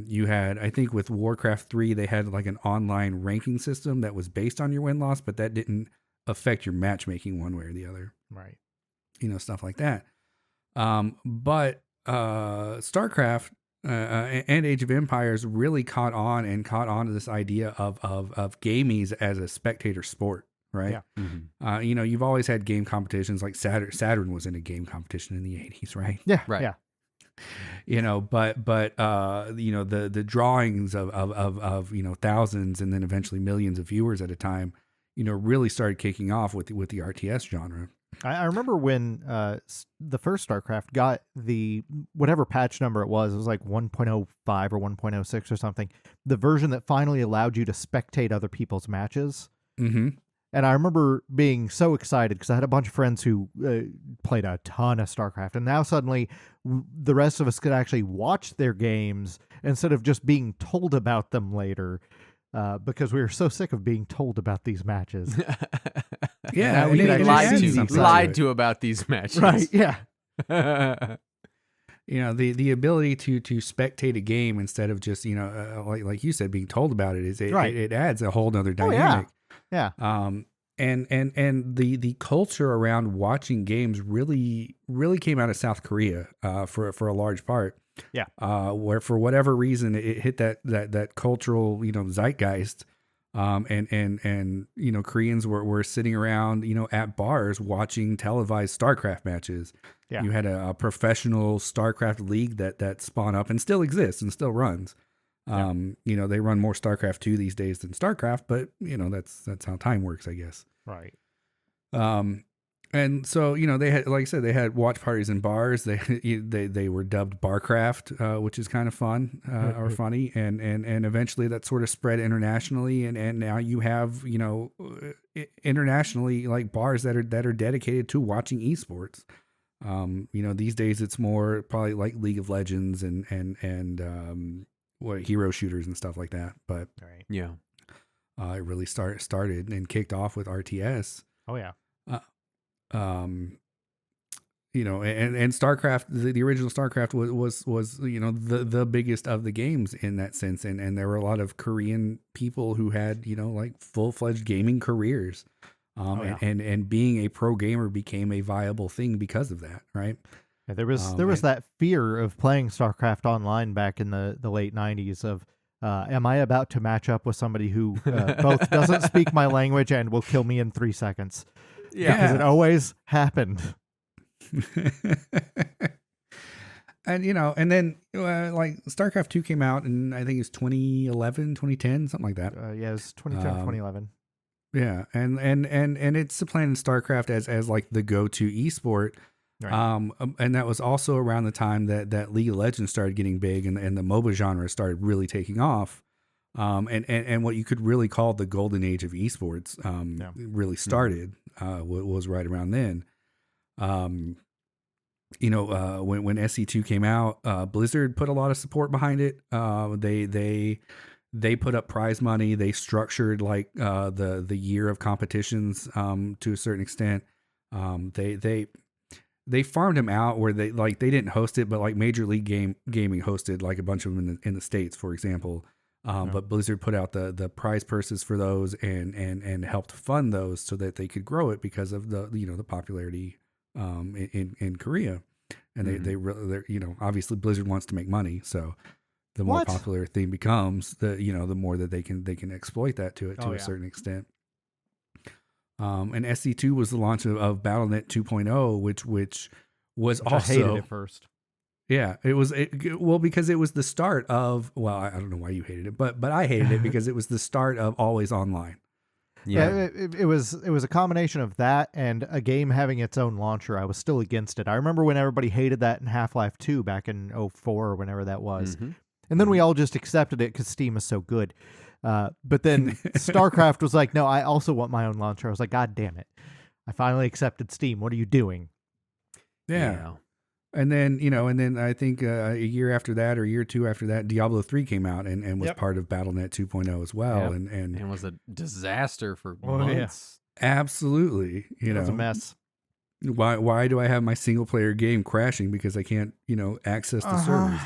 You had, I think with Warcraft 3, they had like an online ranking system that was based on your win-loss, but that didn't affect your matchmaking one way or the other. Right. You know, stuff like that. But StarCraft and Age of Empires really caught on to this idea of gamies as a spectator sport, right? Yeah. Mhm. You know, you've always had game competitions, like Saturn was in a game competition in the 80s, right? Yeah. Right. Yeah. You know, but you know, the drawings of you know, thousands and then eventually millions of viewers at a time, really started kicking off with the RTS genre. I remember when the first StarCraft got the whatever patch number it was like 1.05 or 1.06 or something, the version that finally allowed you to spectate other people's matches. Mm-hmm. And I remember being so excited because I had a bunch of friends who played a ton of StarCraft, and now suddenly the rest of us could actually watch their games instead of just being told about them later. Because we were so sick of being told about these matches. Yeah, we and could it lied adds to, something lied it. to about these matches. Right, yeah. The ability to spectate a game instead of just like you said, being told about it is Right. it adds a whole nother dynamic. Yeah. And the culture around watching games really came out of South Korea for a large part. Yeah. Where for whatever reason it hit that cultural zeitgeist. And Koreans were sitting around at bars watching televised StarCraft matches. Yeah. You had a professional StarCraft league that spawned up and still exists and still runs. They run more StarCraft 2 these days than StarCraft, but that's how time works, I guess. Right. And so they had, like I said, they had watch parties in bars. They were dubbed Barcraft, which is kind of fun or funny, and eventually that sort of spread internationally, and now you have internationally like bars that are dedicated to watching esports. These days it's more probably like League of Legends and what hero shooters and stuff like that. But Right. Yeah. it really started and kicked off with RTS. Oh yeah. And StarCraft, the original StarCraft was the biggest of the games in that sense, and there were a lot of Korean people who had like full-fledged gaming careers, and being a pro gamer became a viable thing because of that, right? Yeah, there was that fear of playing StarCraft online back in the late 90s of am I about to match up with somebody who both doesn't speak my language and will kill me in 3 seconds? Yeah. Because it always happened. And then like StarCraft 2 came out, and I think it's 2011, 2010, something like that. Yeah, it was 2010, 2011. Yeah, and it's supplanted StarCraft as like the go-to esport. Right. And that was also around the time that League of Legends started getting big, and the MOBA genre started really taking off. And what you could really call the golden age of esports really started was right around then. When SC2 came out, Blizzard put a lot of support behind it. They put up prize money. They structured like the year of competitions to a certain extent. They farmed them out where they didn't host it, but like Major League Gaming hosted like a bunch of them in the States, for example. But Blizzard put out the prize purses for those and helped fund those so that they could grow it because of the popularity in Korea. And they obviously Blizzard wants to make money, so the more popular a thing becomes, the more that they can exploit that to a certain extent. And SC2 was the launch of BattleNet 2.0, which was also, I hated it first. Yeah, it was because it was the start of, I don't know why you hated it, but I hated it because it was the start of always online. Yeah, it was a combination of that and a game having its own launcher. I was still against it. I remember when everybody hated that in Half-Life 2 back in 2004 or whenever that was. Mm-hmm. And then we all just accepted it because Steam is so good. But then StarCraft was like, no, I also want my own launcher. I was like, God damn it. I finally accepted Steam. What are you doing? Yeah. And then I think a year after that or a year or two after that, Diablo 3 came out and was part of BattleNet 2.0 as well. Yep. And was a disaster for months. Yeah. Absolutely. It was a mess. Why do I have my single player game crashing because I can't, access the servers?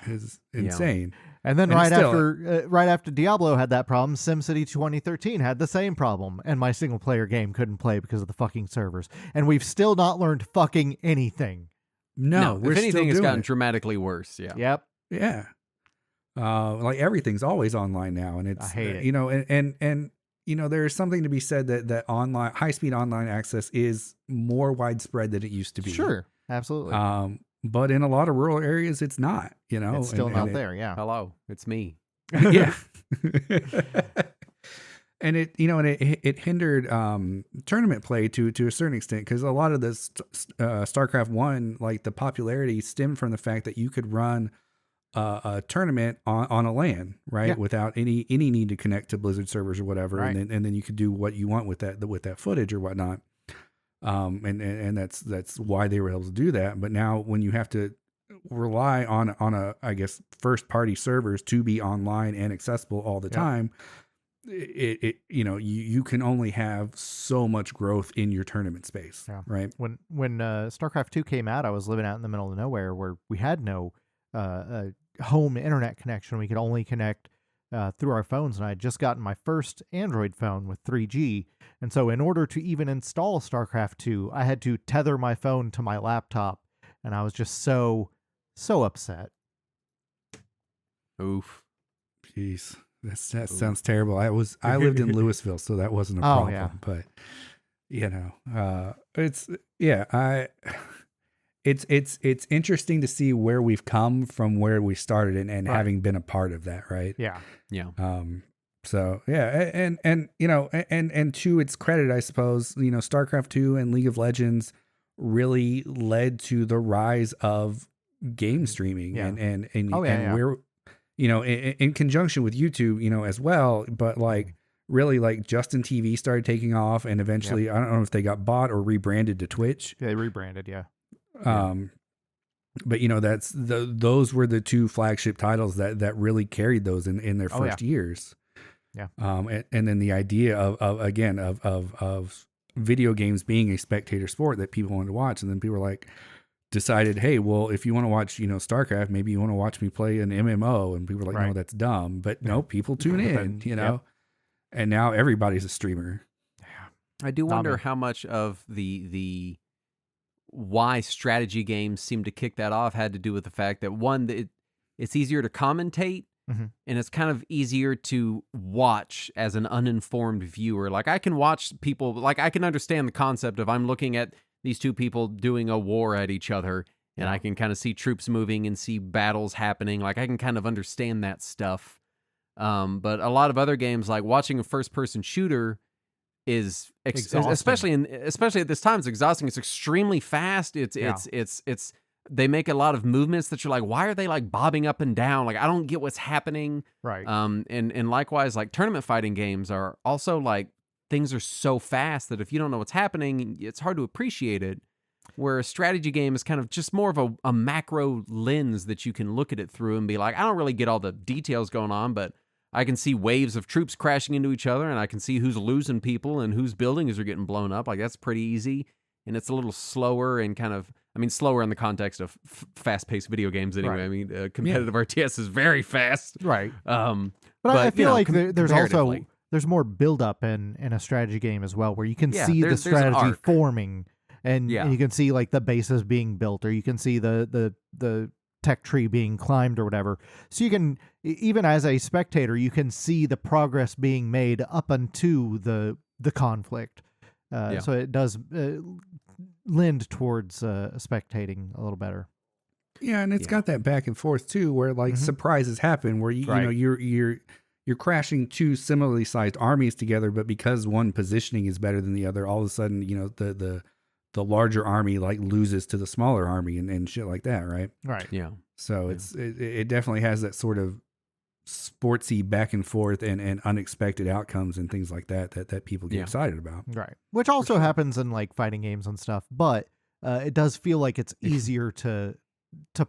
It's insane. And then right after Diablo had that problem, SimCity 2013 had the same problem, and my single player game couldn't play because of the fucking servers. And we've still not learned fucking anything. No, if anything, it's gotten dramatically worse. Yeah. Yep. Yeah. Like everything's always online now, and it's I hate it. And there's something to be said that online high speed online access is more widespread than it used to be. Sure, absolutely. But in a lot of rural areas, it's not. It's still not there. Yeah. Hello, it's me. Yeah. and it hindered tournament play to a certain extent, because a lot of this StarCraft 1, like the popularity stemmed from the fact that you could run a tournament on a LAN, right? Yeah. Without any need to connect to Blizzard servers or whatever. Right. And then you could do what you want with that footage or whatnot. And that's why they were able to do that. But now when you have to rely on a, I guess, first party servers to be online and accessible all the time, you can only have so much growth in your tournament space. Yeah. Right. When StarCraft 2 came out, I was living out in the middle of nowhere where we had no home internet connection. We could only connect through our phones, and I had just gotten my first Android phone with 3G. And so in order to even install StarCraft 2, I had to tether my phone to my laptop, and I was just so upset. Oof. Jeez. That sounds terrible. I lived in Louisville, so that wasn't a problem. Yeah. But it's interesting to see where we've come from where we started and Right. having been a part of that, right? Yeah. So yeah, and to its credit, I suppose, StarCraft 2 and League of Legends really led to the rise of game streaming and we're in conjunction with YouTube, as well, but like really like Justin TV started taking off, and eventually I don't know if they got bought or rebranded to Twitch. Yeah, they rebranded, yeah. But those were the two flagship titles that really carried those in their first years. Yeah. And then the idea of video games being a spectator sport that people wanted to watch, and then people were like, decided, hey, well, if you want to watch, StarCraft, maybe you want to watch me play an MMO, and people were like, no, that's dumb. But no, people tune in, and now everybody's a streamer. I do wonder how much of the why strategy games seem to kick that off had to do with the fact that, one, it's easier to commentate, and it's kind of easier to watch as an uninformed viewer. Like, I can watch people, like, I can understand the concept of I'm looking at these two people doing a war at each other, and I can kind of see troops moving and see battles happening. Like, I can kind of understand that stuff. But a lot of other games, like watching a first-person shooter, is especially at this time, it's exhausting. It's extremely fast. It's they make a lot of movements that you're like, why are they like bobbing up and down? Like, I don't get what's happening. Right. And likewise, like tournament fighting games are also like, things are so fast that if you don't know what's happening, it's hard to appreciate it. Where a strategy game is kind of just more of a macro lens that you can look at it through and be like, I don't really get all the details going on, but I can see waves of troops crashing into each other, and I can see who's losing people and whose buildings are getting blown up. Like, that's pretty easy. And it's a little slower and kind of, slower in the context of fast-paced video games anyway. Right. Competitive RTS is very fast. Right. But I feel like there's also comparatively. there's more build-up in a strategy game as well, where you can see the there's an strategy arc. forming, and you can see like the bases being built, or you can see the tech tree being climbed or whatever. So you can, even as a spectator, you can see the progress being made up unto the conflict. So it does lend towards spectating a little better. Yeah, and it's got that back and forth too, where like surprises happen, where you're crashing two similarly sized armies together, but because one positioning is better than the other, all of a sudden, the larger army like loses to the smaller army and shit like that, right? Right. Yeah. So it definitely has that sort of sportsy back and forth and unexpected outcomes and things like that people get excited about. Right. Which also happens in like fighting games and stuff, but it does feel like it's easier to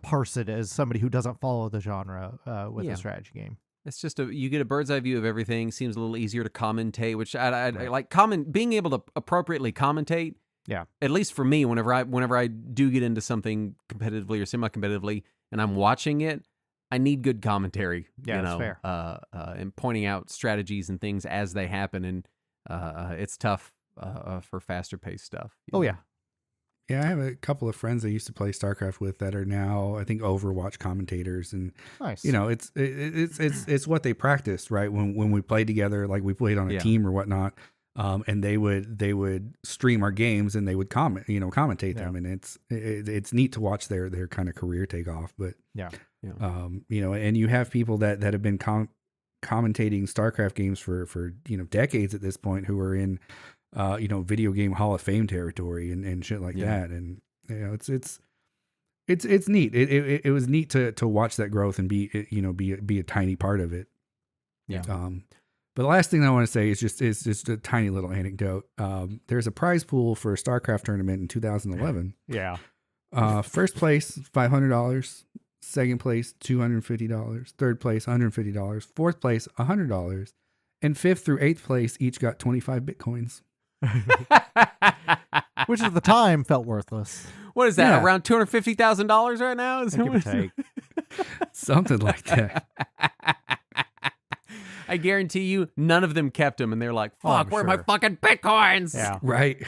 parse it as somebody who doesn't follow the genre with a strategy game. It's just you get a bird's eye view of everything. Seems a little easier to commentate, which I like. Being able to appropriately commentate. Yeah. At least for me, whenever I do get into something competitively or semi-competitively, and I'm watching it, I need good commentary. Yeah, that's fair. And pointing out strategies and things as they happen, and it's tough for faster paced stuff. Oh yeah. Yeah, I have a couple of friends I used to play StarCraft with that are now, I think, Overwatch commentators, and nice. It's what they practiced, right? When we played together, like we played on a team or whatnot, and they would stream our games and they would commentate them, and it's neat to watch their kind of career take off. But and you have people that have been commentating StarCraft games for decades at this point, who are in video game Hall of Fame territory and shit like that. And it's neat. It was neat to watch that growth and be a tiny part of it. Yeah. But the last thing I want to say is just a tiny little anecdote. There's a prize pool for a StarCraft tournament in 2011. Yeah. First place, $500. Second place, $250. Third place, $150. Fourth place, $100. And fifth through eighth place each got 25 Bitcoins. Which at the time felt worthless. What is that? Yeah. Around $250,000 right now? Is Give or that take. Something like that. I guarantee you, none of them kept them, and they're like, Oh, I'm "Fuck, where are my sure. fucking bitcoins?" Yeah. Right.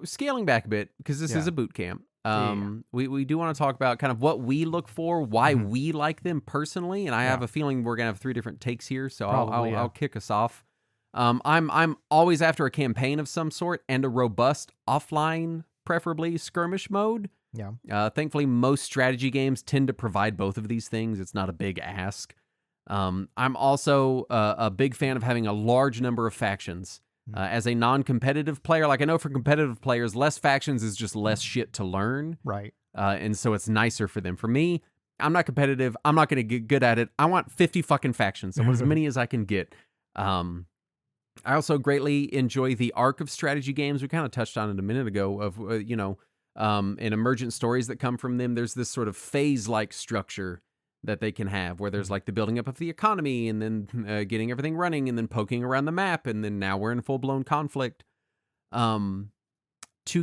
Scaling back a bit because this is Yeah. a boot camp. We do want to talk about kind of what we look for, why we like them personally, and I have a feeling we're gonna have 3 different takes here, so Probably, I'll kick us off. I'm always after a campaign of some sort and a robust offline, preferably skirmish mode. Yeah. Thankfully, most strategy games tend to provide both of these things. It's not a big ask. I'm also a big fan of having a large number of factions. As a non-competitive player, like I know for competitive players, less factions is just less shit to learn. Right. And so it's nicer for them. For me, I'm not competitive. I'm not going to get good at it. I want 50 fucking factions. I want as many as I can get. I also greatly enjoy the arc of strategy games. We kind of touched on it a minute ago of, and emergent stories that come from them. There's this sort of phase-like structure that they can have where there's like the building up of the economy and then getting everything running and then poking around the map. And then now we're in full-blown conflict. 2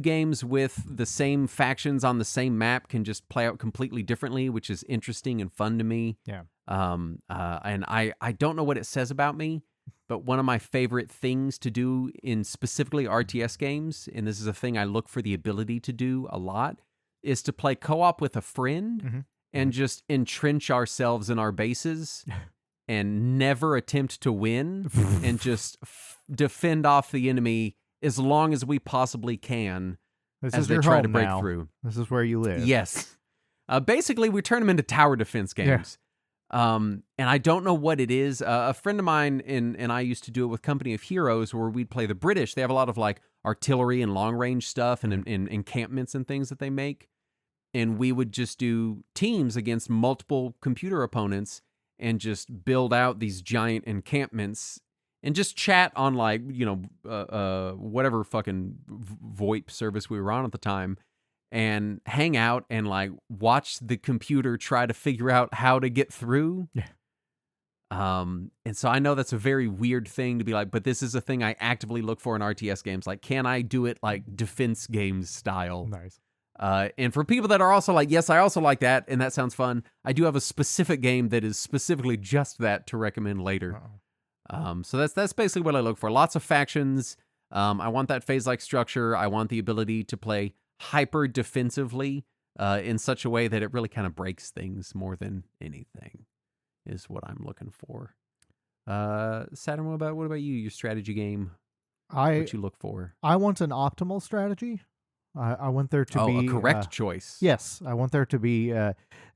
games with the same factions on the same map can just play out completely differently, which is interesting and fun to me. Yeah. And I don't know what it says about me, but one of my favorite things to do in specifically RTS games, and this is a thing I look for the ability to do a lot, is to play co-op with a friend and just entrench ourselves in our bases and never attempt to win and just defend off the enemy as long as we possibly can This as is they your try home to break now. through. This is where you live. Yes. Basically, we turn them into tower defense games. And I don't know what it is. A friend of mine and I used to do it with Company of Heroes where we'd play the British. They have a lot of like artillery and long range stuff and encampments and things that they make. And we would just do teams against multiple computer opponents and just build out these giant encampments and just chat on like, whatever fucking VoIP service we were on at the time and hang out and like watch the computer try to figure out how to get through. Yeah. And so I know that's a very weird thing to be like, but this is a thing I actively look for in RTS games. Like, can I do it like defense games style? Nice. And for people that are also like, yes, I also like that, and that sounds fun, I do have a specific game that is specifically just that to recommend later. So that's basically what I look for. Lots of factions. I want that phase-like structure. I want the ability to play hyper defensively in such a way that it really kind of breaks things more than anything is what I'm looking for. Saturn, what about you? Your strategy game? What you look for? I want an optimal strategy. I want there to be a correct choice. Yes, I want there to be,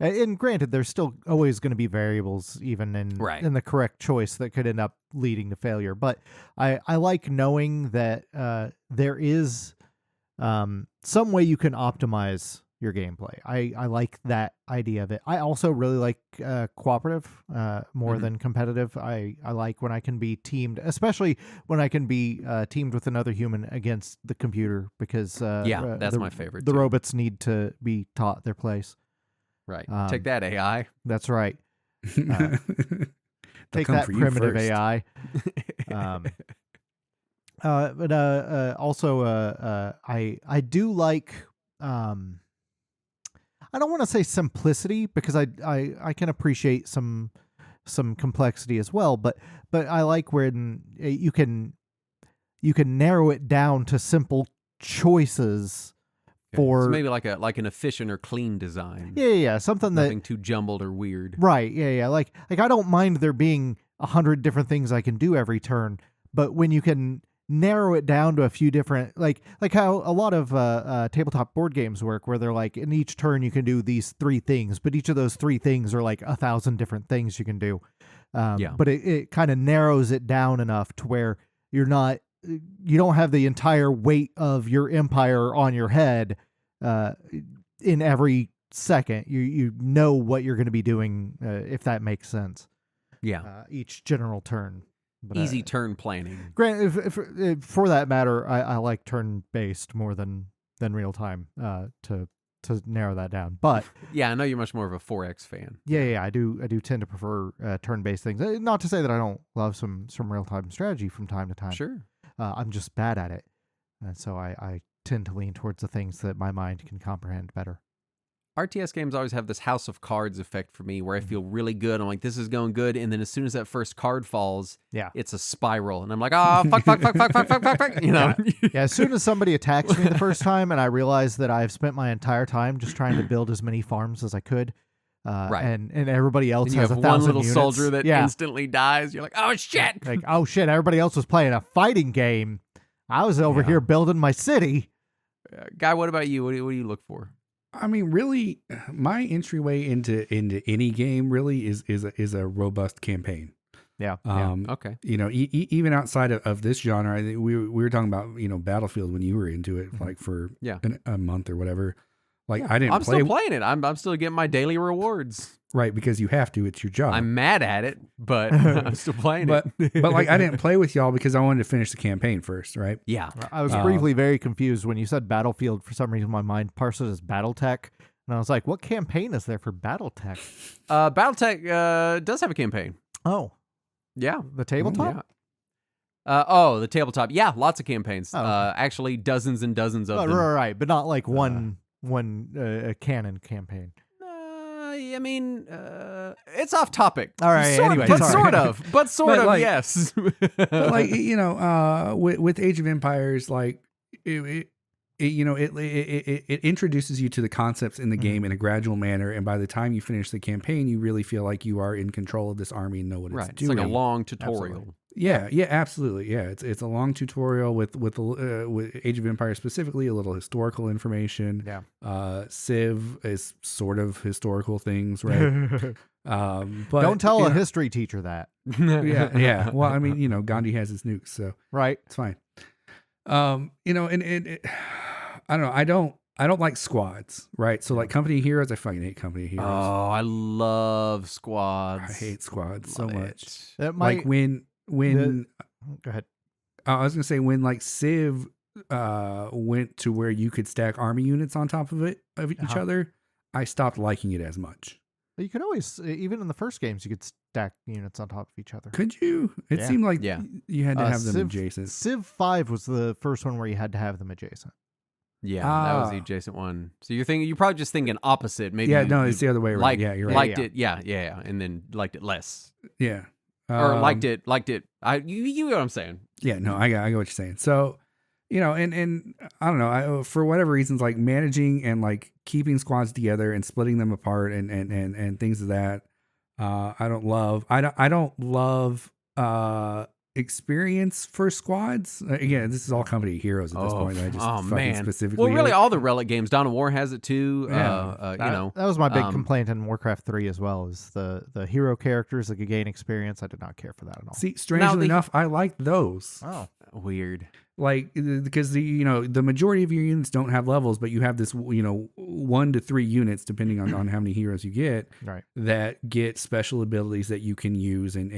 and granted, there's still always going to be variables even in the correct choice that could end up leading to failure. But I like knowing that there is some way you can optimize your gameplay. I like that idea of it. I also really like cooperative more than competitive. I like when I can be teamed, especially when I can be teamed with another human against the computer, because that's my favorite. The robots need to be taught their place. Right. Take that, AI. That's right. Take that, primitive AI. But also I do like I don't want to say simplicity, because I can appreciate some complexity as well, but I like when you can narrow it down to simple choices for so maybe like an efficient or clean design. Yeah, something nothing too jumbled or weird. Right. Yeah. Like I don't mind there being 100 different things I can do every turn, but when you can narrow it down to a few different, like how a lot of tabletop board games work, where they're like, in each turn you can do these 3 things, but each of those 3 things are like 1,000 different things you can do. But it kind of narrows it down enough to where you don't have the entire weight of your empire on your head in every second. You know what you're going to be doing, if that makes sense. Yeah. Each general turn. But, Easy turn planning. If for that matter, I like turn-based more than real time to narrow that down. But yeah, I know you're much more of a 4X fan. Yeah, I do tend to prefer turn-based things. Not to say that I don't love some real-time strategy from time to time. Sure. I'm just bad at it, and so I tend to lean towards the things that my mind can comprehend better. RTS games always have this house of cards effect for me where I feel really good. I'm like, this is going good. And then as soon as that first card falls, it's a spiral. And I'm like, oh, fuck. You know? Yeah, as soon as somebody attacks me the first time and I realize that I've spent my entire time just trying to build as many farms as I could, and everybody else and has you have 1,000 one little units. soldier that instantly dies. You're like, oh, shit. Like, oh, shit, everybody else was playing a fighting game. I was over here building my city. Guy, what about you? What do you look for? I mean, really, my entryway into any game really is a robust campaign. Yeah. Okay. You know, even outside of this genre, I think we were talking about, you know, Battlefield when you were into it, like for a month or whatever. Like I didn't. I'm still playing it. I'm still getting my daily rewards. Right, because you have to. It's your job. I'm mad at it, but I'm still playing it. But like I didn't play with y'all because I wanted to finish the campaign first, right? Yeah. I was briefly very confused when you said Battlefield. For some reason, my mind parsed it as BattleTech. And I was like, what campaign is there for BattleTech? BattleTech does have a campaign. Oh. Yeah. The tabletop? Yeah. The tabletop. Yeah, lots of campaigns. Oh, okay. Actually, dozens and dozens of them. Right, but not like one canon campaign. I mean, it's off topic. All right, anyway. But sort of, yes. But like, you know, with Age of Empires, like, it introduces you to the concepts in the game in a gradual manner, and by the time you finish the campaign, you really feel like you are in control of this army and know what it's doing. It's like a long tutorial. Absolutely. Yeah, absolutely. Yeah, it's a long tutorial with Age of Empires specifically, a little historical information. Yeah. Civ is sort of historical things, right? But don't tell a history teacher that. Yeah. Well, I mean, you know, Gandhi has his nukes, so right, it's fine. You know, and I don't know. I don't like squads, right? So like Company of Heroes, I fucking hate Company of Heroes. Oh, I love squads. I hate squads so much. Like when go ahead. I was gonna say when like Civ went to where you could stack army units on top of each other, I stopped liking it as much. You could always, even in the first games, you could stack units on top of each other. Could you? It seemed like you had to have them adjacent. Civ 5 was the first one where you had to have them adjacent. Yeah, that was the adjacent one. So you're probably just thinking opposite. Maybe it's the other way around. You're right. Liked it, and then liked it less. Yeah. Or liked it. You know what I'm saying? Yeah, no, I got what you're saying. So, you know, and I don't know, for whatever reasons, like managing and like keeping squads together and splitting them apart and things of that, I don't love experience for squads. Again, this is all Company of Heroes at this point. I just specifically. Well, really, all the Relic games. Dawn of War has it too. Yeah. You know, that was my big complaint in Warcraft 3 as well. Is the hero characters that could gain experience. I did not care for that at all. See, strangely enough, I like those. Oh, weird. Like because the majority of your units don't have levels, but you have this 1 to 3 units depending on how many heroes you get, right, that get special abilities that you can use and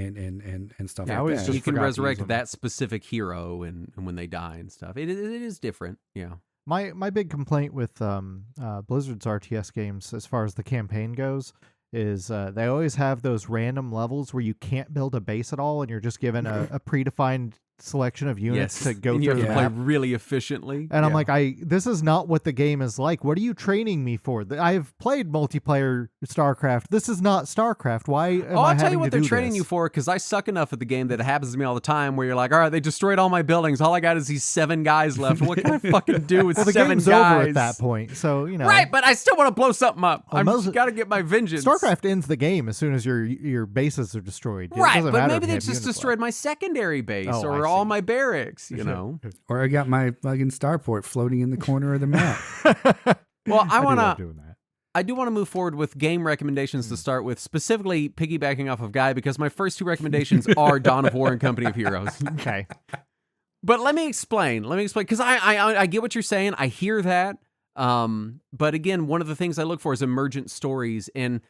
stuff like that. You can resurrect that specific hero and when they die and stuff. It is different. Yeah. My big complaint with Blizzard's RTS games, as far as the campaign goes, is they always have those random levels where you can't build a base at all, and you're just given a predefined selection of units to go through. You have to play really efficiently. And I'm like, this is not what the game is like. What are you training me for? I've played multiplayer StarCraft. This is not StarCraft. Why am I'll tell you what they're training you for, because I suck enough at the game that it happens to me all the time where you're like, all right, they destroyed all my buildings. All I got is these 7 guys left. What can I fucking do with 7 guys? The game's over at that point. So, Right, but I still want to blow something up. I've got to get my vengeance. StarCraft ends the game as soon as your bases are destroyed. Right, but maybe they just destroyed my secondary base, or are all my barracks, you know? Or I got my fucking starport floating in the corner of the map. Well, I do want love to... doing that. I do want to move forward with game recommendations to start with, specifically piggybacking off of Guy, because my first two recommendations are Dawn of War and Company of Heroes. Okay. But let me explain, because I get what you're saying. I hear that. But again, one of the things I look for is emergent stories. And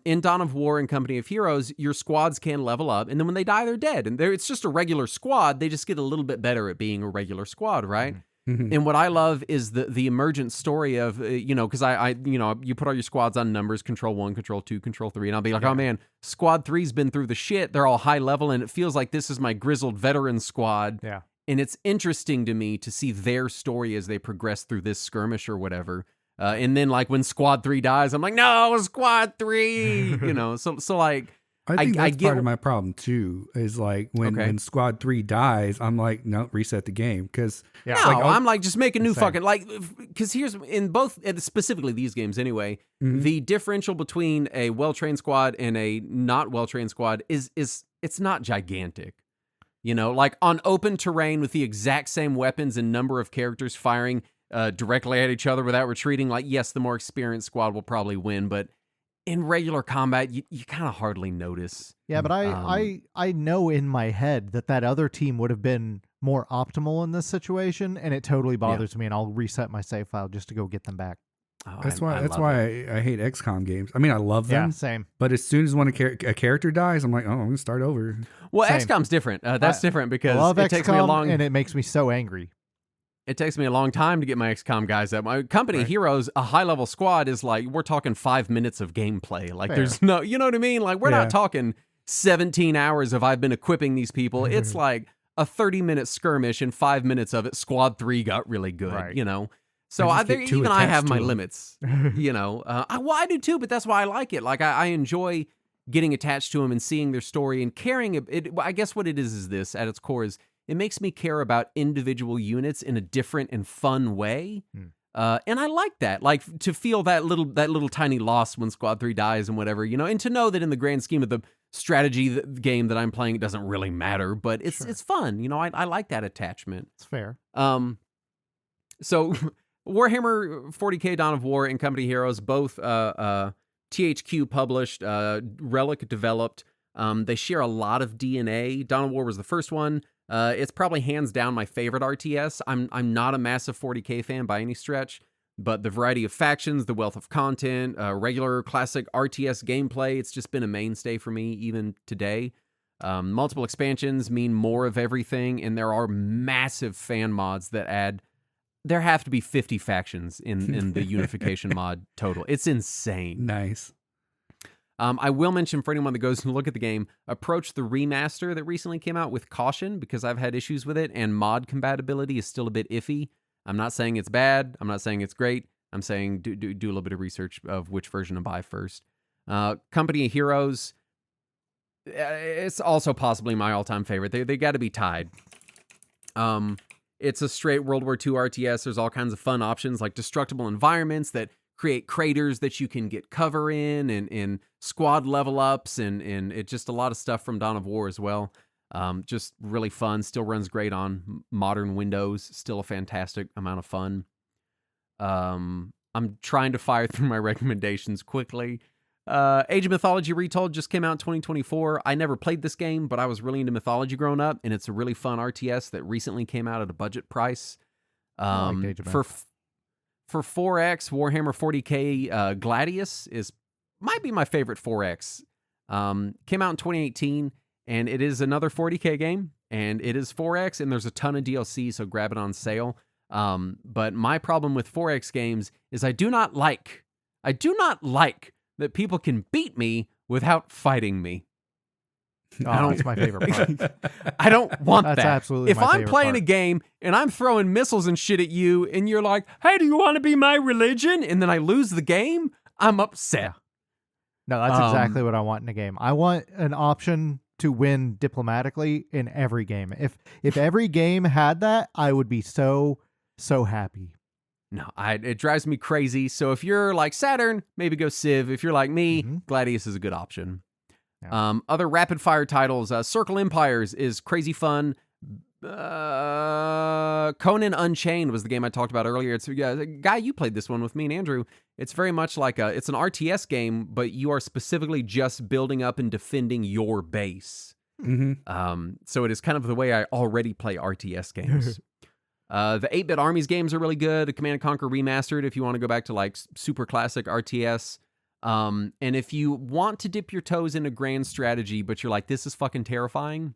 in Dawn of War and Company of Heroes, your squads can level up, and then when they die, they're dead. And it's just a regular squad. They just get a little bit better at being a regular squad, right? Mhm. And what I love is the emergent story of, because you put all your squads on numbers, control 1, control 2, control 3, and I'll be like, oh man, squad 3's been through the shit. They're all high level, and it feels like this is my grizzled veteran squad. Yeah. And it's interesting to me to see their story as they progress through this skirmish or whatever. And then like when squad 3 dies, I'm like, no, squad 3, so like, I think that's get part of my problem too. Is like when squad 3 dies, I'm like, no, reset the game because I'm like just make a new Insane. fucking because here's in both specifically these games anyway, the differential between a well-trained squad and a not well-trained squad is it's not gigantic. Like on open terrain with the exact same weapons and number of characters firing directly at each other without retreating, like yes, the more experienced squad will probably win, but in regular combat, you kind of hardly notice. Yeah, but I know in my head that other team would have been more optimal in this situation, and it totally bothers me, and I'll reset my save file just to go get them back. Oh, that's why I hate XCOM games. I mean, I love them. Yeah, same. But as soon as a character dies, I'm like, oh, I'm going to start over. Well, Same. XCOM's different. That's different because I love it takes me a XCOM, long... and it makes me so angry. It takes me a long time to get my XCOM guys up. My Company Heroes, a high-level squad is like, we're talking 5 minutes of gameplay. Like, there's no... You know what I mean? Like, we're not talking 17 hours of I've been equipping these people. It's like a 30-minute skirmish, and 5 minutes of it, squad 3 got really good, So even I have my limits, I do too, but that's why I like it. Like, I enjoy getting attached to them and seeing their story and caring. I guess what it is this, at its core, is it makes me care about individual units in a different and fun way. And I like that, like to feel that little tiny loss when squad 3 dies and whatever, and to know that in the grand scheme of the strategy game that I'm playing, it doesn't really matter, but it's fun. I like that attachment. It's fair. So Warhammer 40K Dawn of War and Company Heroes, both THQ published, Relic developed. They share a lot of DNA. Dawn of War was the first one. It's probably hands down my favorite RTS. I'm not a massive 40K fan by any stretch, but the variety of factions, the wealth of content, regular classic RTS gameplay, it's just been a mainstay for me even today. Multiple expansions mean more of everything, and there are massive fan mods that add... There have to be 50 factions in the unification mod total. It's insane. Nice. I will mention for anyone that goes and look at the game, approach the remaster that recently came out with caution because I've had issues with it, and mod compatibility is still a bit iffy. I'm not saying it's bad. I'm not saying it's great. I'm saying do a little bit of research of which version to buy first. Company of Heroes, it's also possibly my all-time favorite. They got to be tied. It's a straight World War II RTS. There's all kinds of fun options like destructible environments that create craters that you can get cover in, and squad level ups, and it's just a lot of stuff from Dawn of War as well. Just really fun. Still runs great on modern Windows. Still a fantastic amount of fun. I'm trying to fire through my recommendations quickly. Age of Mythology Retold just came out in 2024. I never played this game, but I was really into mythology growing up, and it's a really fun RTS that recently came out at a budget price. I like Age of Myth. For 4X, Warhammer 40K Gladius might be my favorite 4X. Came out in 2018, and it is another 40K game, and it is 4X, and there's a ton of DLC, so grab it on sale. But my problem with 4X games is I do not like that people can beat me without fighting me. Oh, that's my favorite part. I don't want That's that. absolutely If my I'm favorite playing part. a game and I'm throwing missiles and shit at you, and you're like, hey, do you want to be my religion? And then I lose the game, I'm upset. No, that's exactly what I want in a game. I want an option to win diplomatically in every game. If every game had that, I would be so happy. No, it drives me crazy. So if you're like Saturn, maybe go Civ. If you're like me, Gladius is a good option. Yeah. Other rapid fire titles, Circle Empires is crazy fun. Conan Unchained was the game I talked about earlier. It's Guy, you played this one with me and Andrew. It's very much like it's an RTS game, but you are specifically just building up and defending your base. So it is kind of the way I already play RTS games. The 8-Bit Armies games are really good. The Command & Conquer Remastered, if you want to go back to like super classic RTS. And if you want to dip your toes into grand strategy, but you're like, this is fucking terrifying,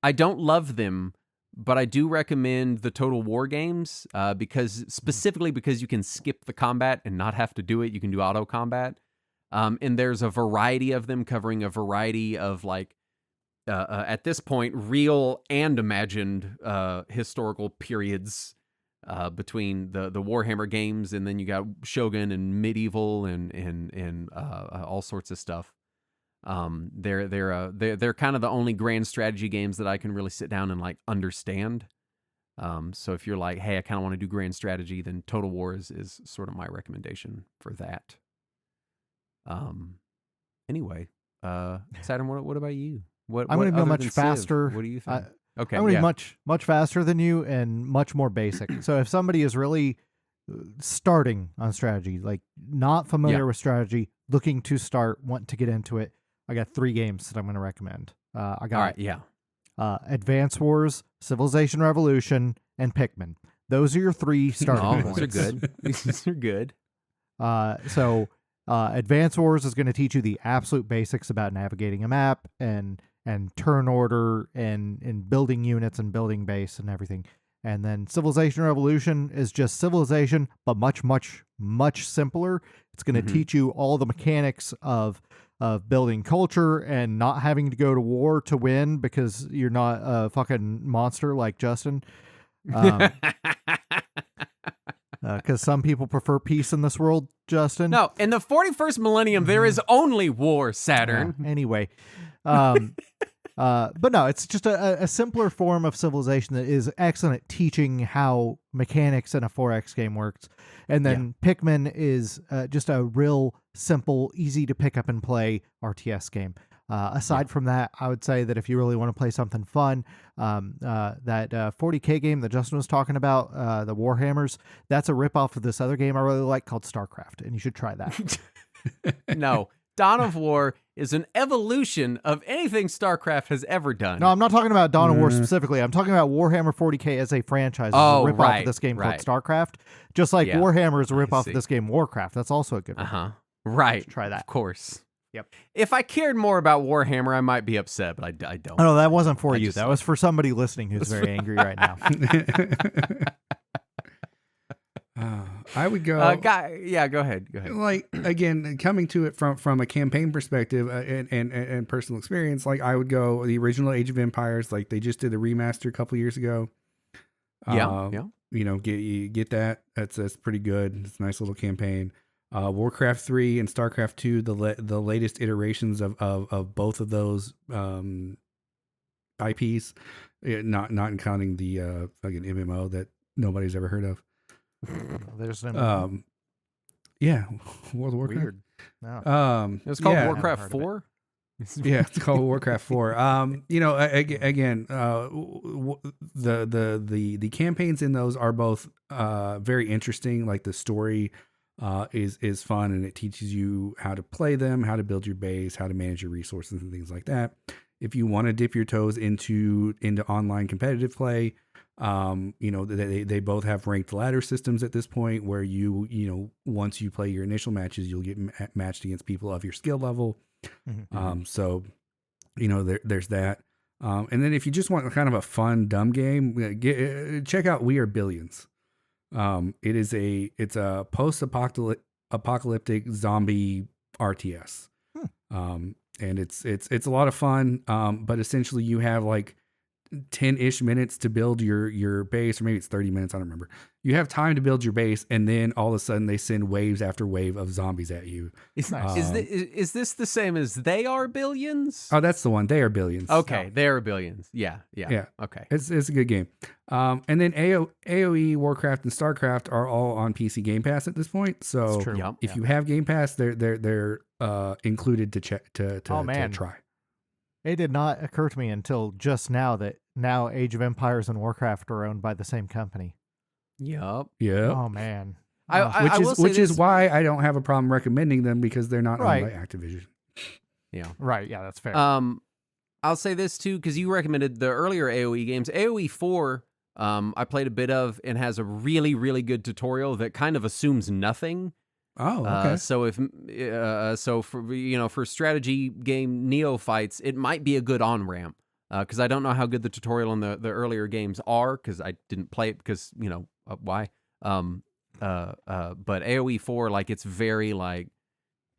I don't love them, but I do recommend the Total War games specifically because you can skip the combat and not have to do it. You can do auto combat. And there's a variety of them covering a variety of like, at this point, real and imagined historical periods between the Warhammer games, and then you got Shogun and medieval and all sorts of stuff. They're kind of the only grand strategy games that I can really sit down and like understand. So if you're like, hey, I kind of want to do grand strategy, then Total War is sort of my recommendation for that. Anyway, Saturn, what about you? I'm going to go much faster. What do you think? Okay, I'm going to be much faster than you and much more basic. So if somebody is really starting on strategy, like not familiar with strategy, looking to start, want to get into it, I got 3 games that I'm going to recommend. I got Advance Wars, Civilization Revolution, and Pikmin. Those are your 3 starting points. Those are good. These are good. So Advance Wars is going to teach you the absolute basics about navigating a map and turn order and building units and building base and everything. And then Civilization Revolution is just Civilization, but much, much, much simpler. It's going to teach you all the mechanics of building culture and not having to go to war to win because you're not a fucking monster like Justin. Because some people prefer peace in this world, Justin. No, in the 41st millennium, there is only war, Saturn. Anyway. But no, it's just a simpler form of Civilization that is excellent at teaching how mechanics in a 4X game works. And then Pikmin is just a real simple, easy to pick up and play RTS game. Aside from that, I would say that if you really want to play something fun, that 40K game that Justin was talking about, the Warhammers, that's a ripoff of this other game I really like called StarCraft, and you should try that. No, Dawn of War is an evolution of anything StarCraft has ever done. No, I'm not talking about Dawn of War specifically. I'm talking about Warhammer 40K as a franchise. It's a ripoff of this game called StarCraft. Just like Warhammer is a ripoff of this game Warcraft. That's also a good one. Right. Try that. Of course. Yep. If I cared more about Warhammer, I might be upset, but I don't. Oh, no, that wasn't for you. That was for somebody listening who's very angry right now. I would go. Go ahead. Like, again, coming to it from a campaign perspective and personal experience, like I would go the original Age of Empires. Like they just did a remaster a couple years ago. You know, get that. That's pretty good. It's a nice little campaign. Warcraft 3 and StarCraft 2, the latest iterations of both of those IPs, not counting the fucking MMO that nobody's ever heard of. There's an World of Warcraft. Weird. No. It's called Warcraft 4. Yeah, it's called Warcraft 4. You know, again, the campaigns in those are both very interesting. Like the story is fun, and it teaches you how to play them, how to build your base, how to manage your resources and things like that. If you want to dip your toes into online competitive play, you know, they both have ranked ladder systems at this point where you know, once you play your initial matches, you'll get matched against people of your skill level. So, you know, there's that. And then if you just want kind of a fun, dumb game, check out We Are Billions. It's a post-apocalyptic zombie RTS. And it's a lot of fun. But essentially you have like 10-ish minutes to build your base, or maybe it's 30 minutes. I don't remember. You have time to build your base, and then all of a sudden they send waves after wave of zombies at you. Is this the same as They Are Billions? Oh, that's the one. They Are Billions. Okay. They Are Billions. Yeah. Okay. It's a good game. And then AOE, Warcraft, and StarCraft are all on PC Game Pass at this point. So if you have Game Pass, they're included to check to try. It did not occur to me until just now that now Age of Empires and Warcraft are owned by the same company. Yep. Yeah. Oh man. I will say Which is this. why I don't have a problem recommending them, because they're not owned by Right. Activision. Yeah. Right. Yeah, that's fair. I'll say this too, because you recommended the earlier AoE games. AoE 4, I played a bit of and has a really, really good tutorial that kind of assumes nothing. Oh, okay. So for strategy game neophytes, it might be a good on ramp. Because I don't know how good the tutorial in the earlier games are, because I didn't play it because why. But AoE 4, like, it's very like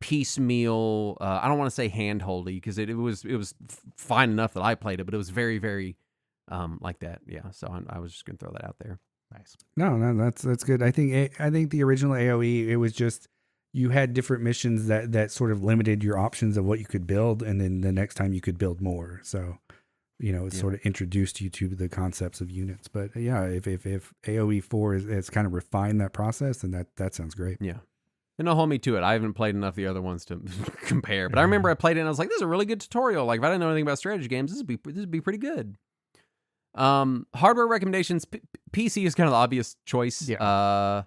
piecemeal. I don't want to say handholdy, because it was fine enough that I played it, but it was very, very like that. Yeah. So I was just gonna throw that out there. Nice. No, that's good. I think the original AoE, it was just, you had different missions that sort of limited your options of what you could build, and then the next time you could build more. So, it sort of introduced you to the concepts of units. But yeah, if AoE 4 has kind of refined that process, then that sounds great. Yeah. And don't hold me to it. I haven't played enough of the other ones to compare. But I remember I played it and I was like, this is a really good tutorial. Like, if I didn't know anything about strategy games, this would be pretty good. Hardware recommendations. PC is kind of the obvious choice. Yeah.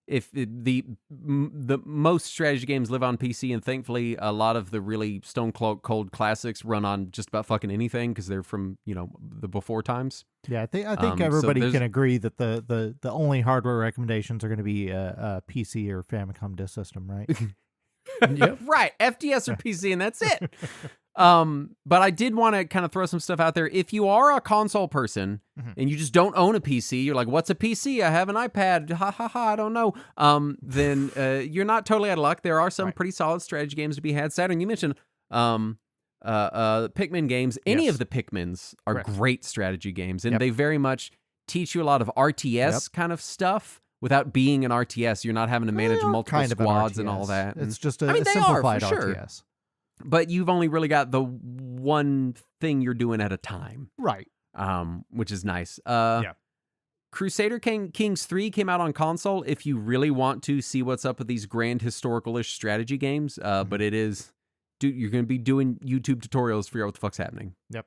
If the most strategy games live on PC, and thankfully a lot of the really stone cold classics run on just about fucking anything, because they're from the before times. Yeah, I think everybody can agree that the only hardware recommendations are going to be a PC or Famicom disk system, right? Yep. Right, FDS or PC, and that's it. But I did want to kind of throw some stuff out there. If you are a console person and you just don't own a PC, you're like, what's a PC? I have an iPad. Ha ha ha, I don't know. Then you're not totally out of luck. There are some pretty solid strategy games to be had. Saturn, you mentioned Pikmin games. Any of the Pikmins are great strategy games, and they very much teach you a lot of RTS kind of stuff. Without being an RTS, you're not having to manage multiple squads and all that. It's just a simplified RTS. But you've only really got the one thing you're doing at a time. Right. Which is nice. Crusader Kings 3 came out on console if you really want to see what's up with these grand historical-ish strategy games. But it is... you're going to be doing YouTube tutorials to figure out what the fuck's happening. Yep.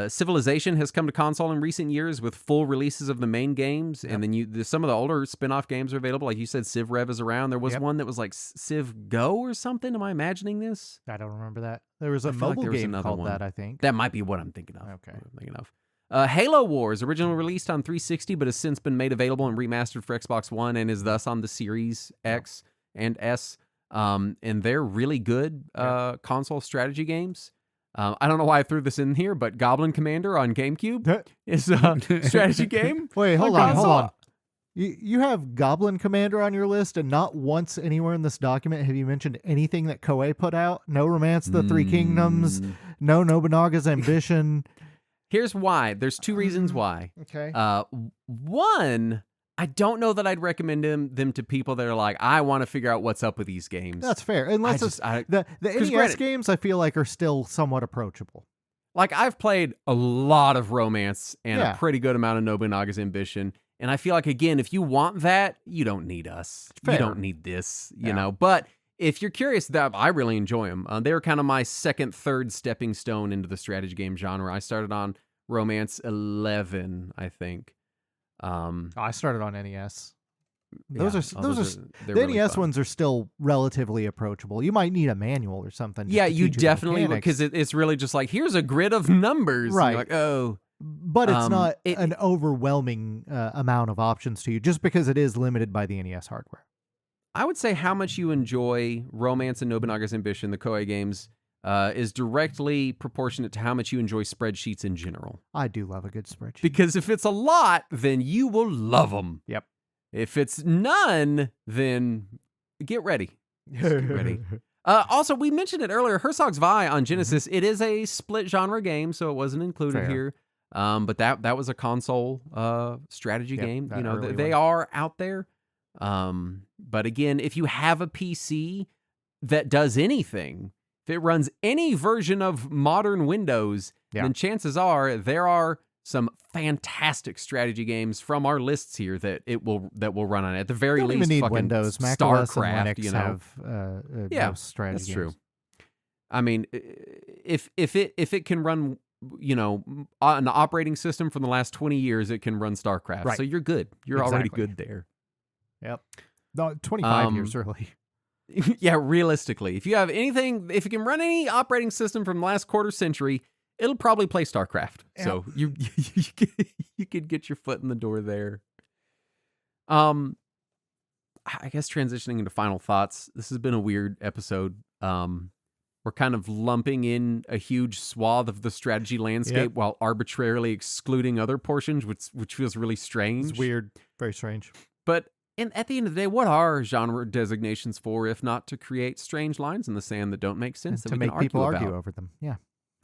Civilization has come to console in recent years with full releases of the main games, and then some of the older spin-off games are available. Like you said, Civ Rev is around. There was one that was like Civ Go or something. Am I imagining this? I don't remember that. There was a mobile game called that, I think. That might be what I'm thinking of. Okay. Halo Wars, originally released on 360, but has since been made available and remastered for Xbox One, and is thus on the Series X and S. And they're really good console strategy games. I don't know why I threw this in here, but Goblin Commander on GameCube is a strategy game. Wait, hold on. You have Goblin Commander on your list, and not once anywhere in this document have you mentioned anything that Koei put out. No Romance of the Three Kingdoms, no Nobunaga's Ambition. Here's why. There's two reasons why. Okay. One, I don't know that I'd recommend them to people that are like, I want to figure out what's up with these games. That's fair. Unless the NES games, I feel like, are still somewhat approachable. Like, I've played a lot of Romance and a pretty good amount of Nobunaga's Ambition. And I feel like, again, if you want that, you don't need us. Fair. You don't need this, you know. But if you're curious, I really enjoy them. They were kind of my second, third stepping stone into the strategy game genre. I started on Romance 11, I think. I started on NES. The NES ones are still relatively approachable. You might need a manual or something. Yeah, you definitely, because it's really just like, here's a grid of numbers. Right. And you're like, oh. But it's not an overwhelming amount of options to you, just because it is limited by the NES hardware. I would say how much you enjoy Romance and Nobunaga's Ambition, the Koei games, is directly proportionate to how much you enjoy spreadsheets in general. I do love a good spreadsheet. Because if it's a lot, then you will love them. Yep. If it's none, then get ready. Just get ready. Also, we mentioned it earlier, Herzog Zwei on Genesis. It is a split genre game, so it wasn't included here. But that was a console strategy game. You know, they are out there. But again, if you have a PC that does anything, if it runs any version of modern Windows, then chances are there are some fantastic strategy games from our lists here that will run on it. At the very least, even need fucking Windows, Mac OS and StarCraft, Linux you know. have most strategy that's games. true. I mean, if it can run an operating system from the last 20 years, it can run StarCraft. Right. So you're good. You're already Exactly. good there. Yep. No, 25 years early. Yeah, realistically, if you can run any operating system from the last quarter century, it'll probably play StarCraft. Yep. So you could get your foot in the door there. I guess transitioning into final thoughts, this has been a weird episode. We're kind of lumping in a huge swath of the strategy landscape while arbitrarily excluding other portions, which feels really strange. It's weird. Very strange. But at the end of the day, what are genre designations for, if not to create strange lines in the sand that don't make sense, that to we make can people argue argue about? over them. Yeah.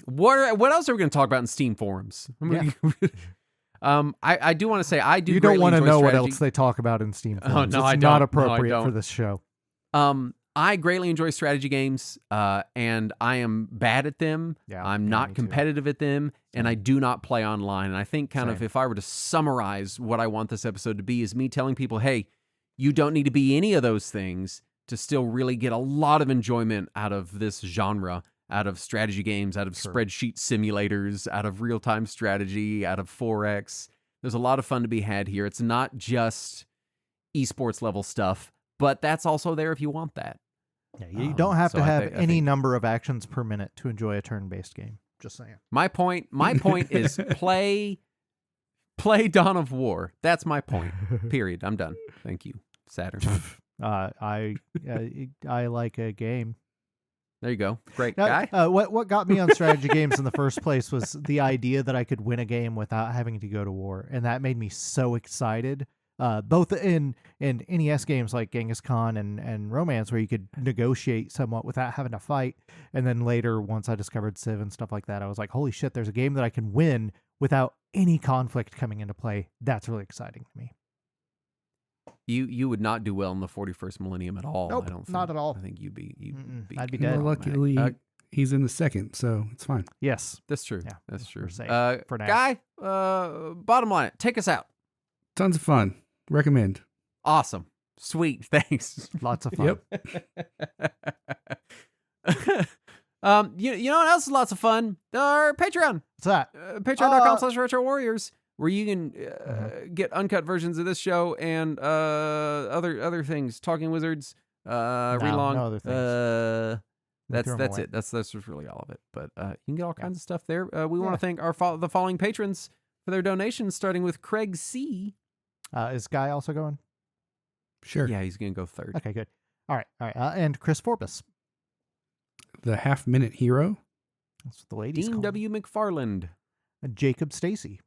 What else are we going to talk about in Steam forums? I do want to say I do. You don't want to know what strategy. else they talk about in Steam forums. Oh, no, it's I don't. not No, I appropriate for don't. this show. I greatly enjoy strategy games, and I am bad at them. Yeah, I'm yeah, not me too. competitive at them, and I do not play online. And I think kind of Same. if I were to summarize what I want this episode to be is me telling people, hey, you don't need to be any of those things to still really get a lot of enjoyment out of this genre, out of strategy games, out of Sure. spreadsheet simulators, out of real-time strategy, out of 4X. There's a lot of fun to be had here. It's not just esports level stuff, but that's also there if you want that. Yeah, you don't have so to I have think- I any think- number of actions per minute to enjoy a turn-based game. Just saying. My point is play Dawn of War. That's my point. Period. I'm done. Thank you, Saturn. I like a game. There you go. Great guy. What got me on strategy games in the first place was the idea that I could win a game without having to go to war, and that made me so excited. Both in NES games like Genghis Khan and Romance, where you could negotiate somewhat without having to fight, and then later, once I discovered Civ and stuff like that, I was like, "Holy shit! There's a game that I can win without any conflict coming into play." That's really exciting to me. You would not do well in the 41st millennium at all. Nope, I don't think. not at all. I think you'd be I'd be dead. Well, luckily, he's in the second, so it's fine. Yes, That's true. Yeah, That's true. we're safe for now. Guy, bottom line, take us out. Tons of fun. Recommend. Awesome. Sweet. Thanks. lots of fun. You know what else is lots of fun? Our Patreon. What's that? Patreon.com/Retro Warriors, where you can get uncut versions of this show and other things. Talking Wizards, Relong. no other things. That's throw 'em away. it. That's really all of it. But you can get all kinds of stuff there. We want to thank the following patrons for their donations, starting with Craig C. Is Guy also going? Sure. Yeah, he's gonna go third. Okay, good. All right. And Chris Forbes. The half-minute hero. That's what the ladies Dean call him. W. McFarland. And Jacob Stacy.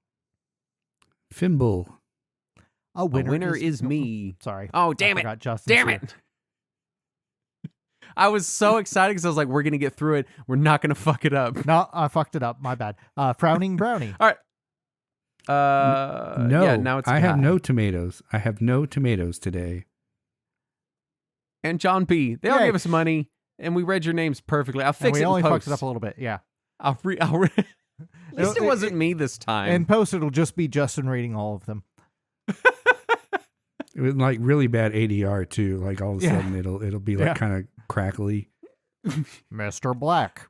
Fimble. A winner, is me. Sorry. Oh, damn I it. forgot Justin's Damn here. it. I was so excited because I was like, we're going to get through it. We're not going to fuck it up. No, I fucked it up. My bad. Frowning Brownie. All right. No, Yeah, now it's I have Guy. no tomatoes. I have no tomatoes today. And John B. They all Yay. gave us money, and we read your names perfectly. I'll And fix we it only in fucked post. it up a little bit. Yeah. At least it wasn't me this time. In post, it'll just be Justin reading all of them. It was like really bad ADR too. Like all of a Yeah. sudden it'll be like Yeah. kind of crackly. Mr. Black.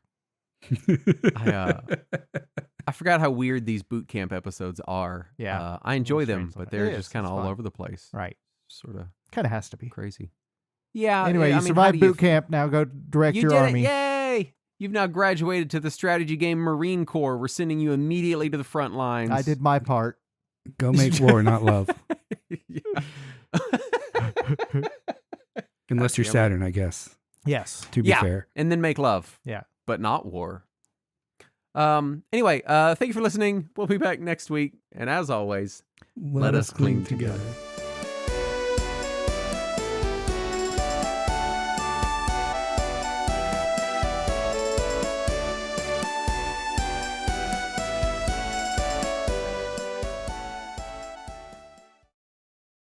I forgot how weird these boot camp episodes are. Yeah. I enjoy little them, strange but looking. they're It just is. kind of It's all fun. over the place. Right. Sort of Kind of has to be. crazy. Yeah. Anyway, I you mean, survived how do you- boot camp. Now go direct You your did army. it! Yay! You've now graduated to the strategy game Marine Corps. We're sending you immediately to the front lines. I did my part. Go make war, not love. Yeah. Unless you're Damn it. Saturn, I guess. Yes. To be Yeah. fair. And then make love. Yeah. But not war. Anyway, thank you for listening. We'll be back next week. And as always, Let us cling together.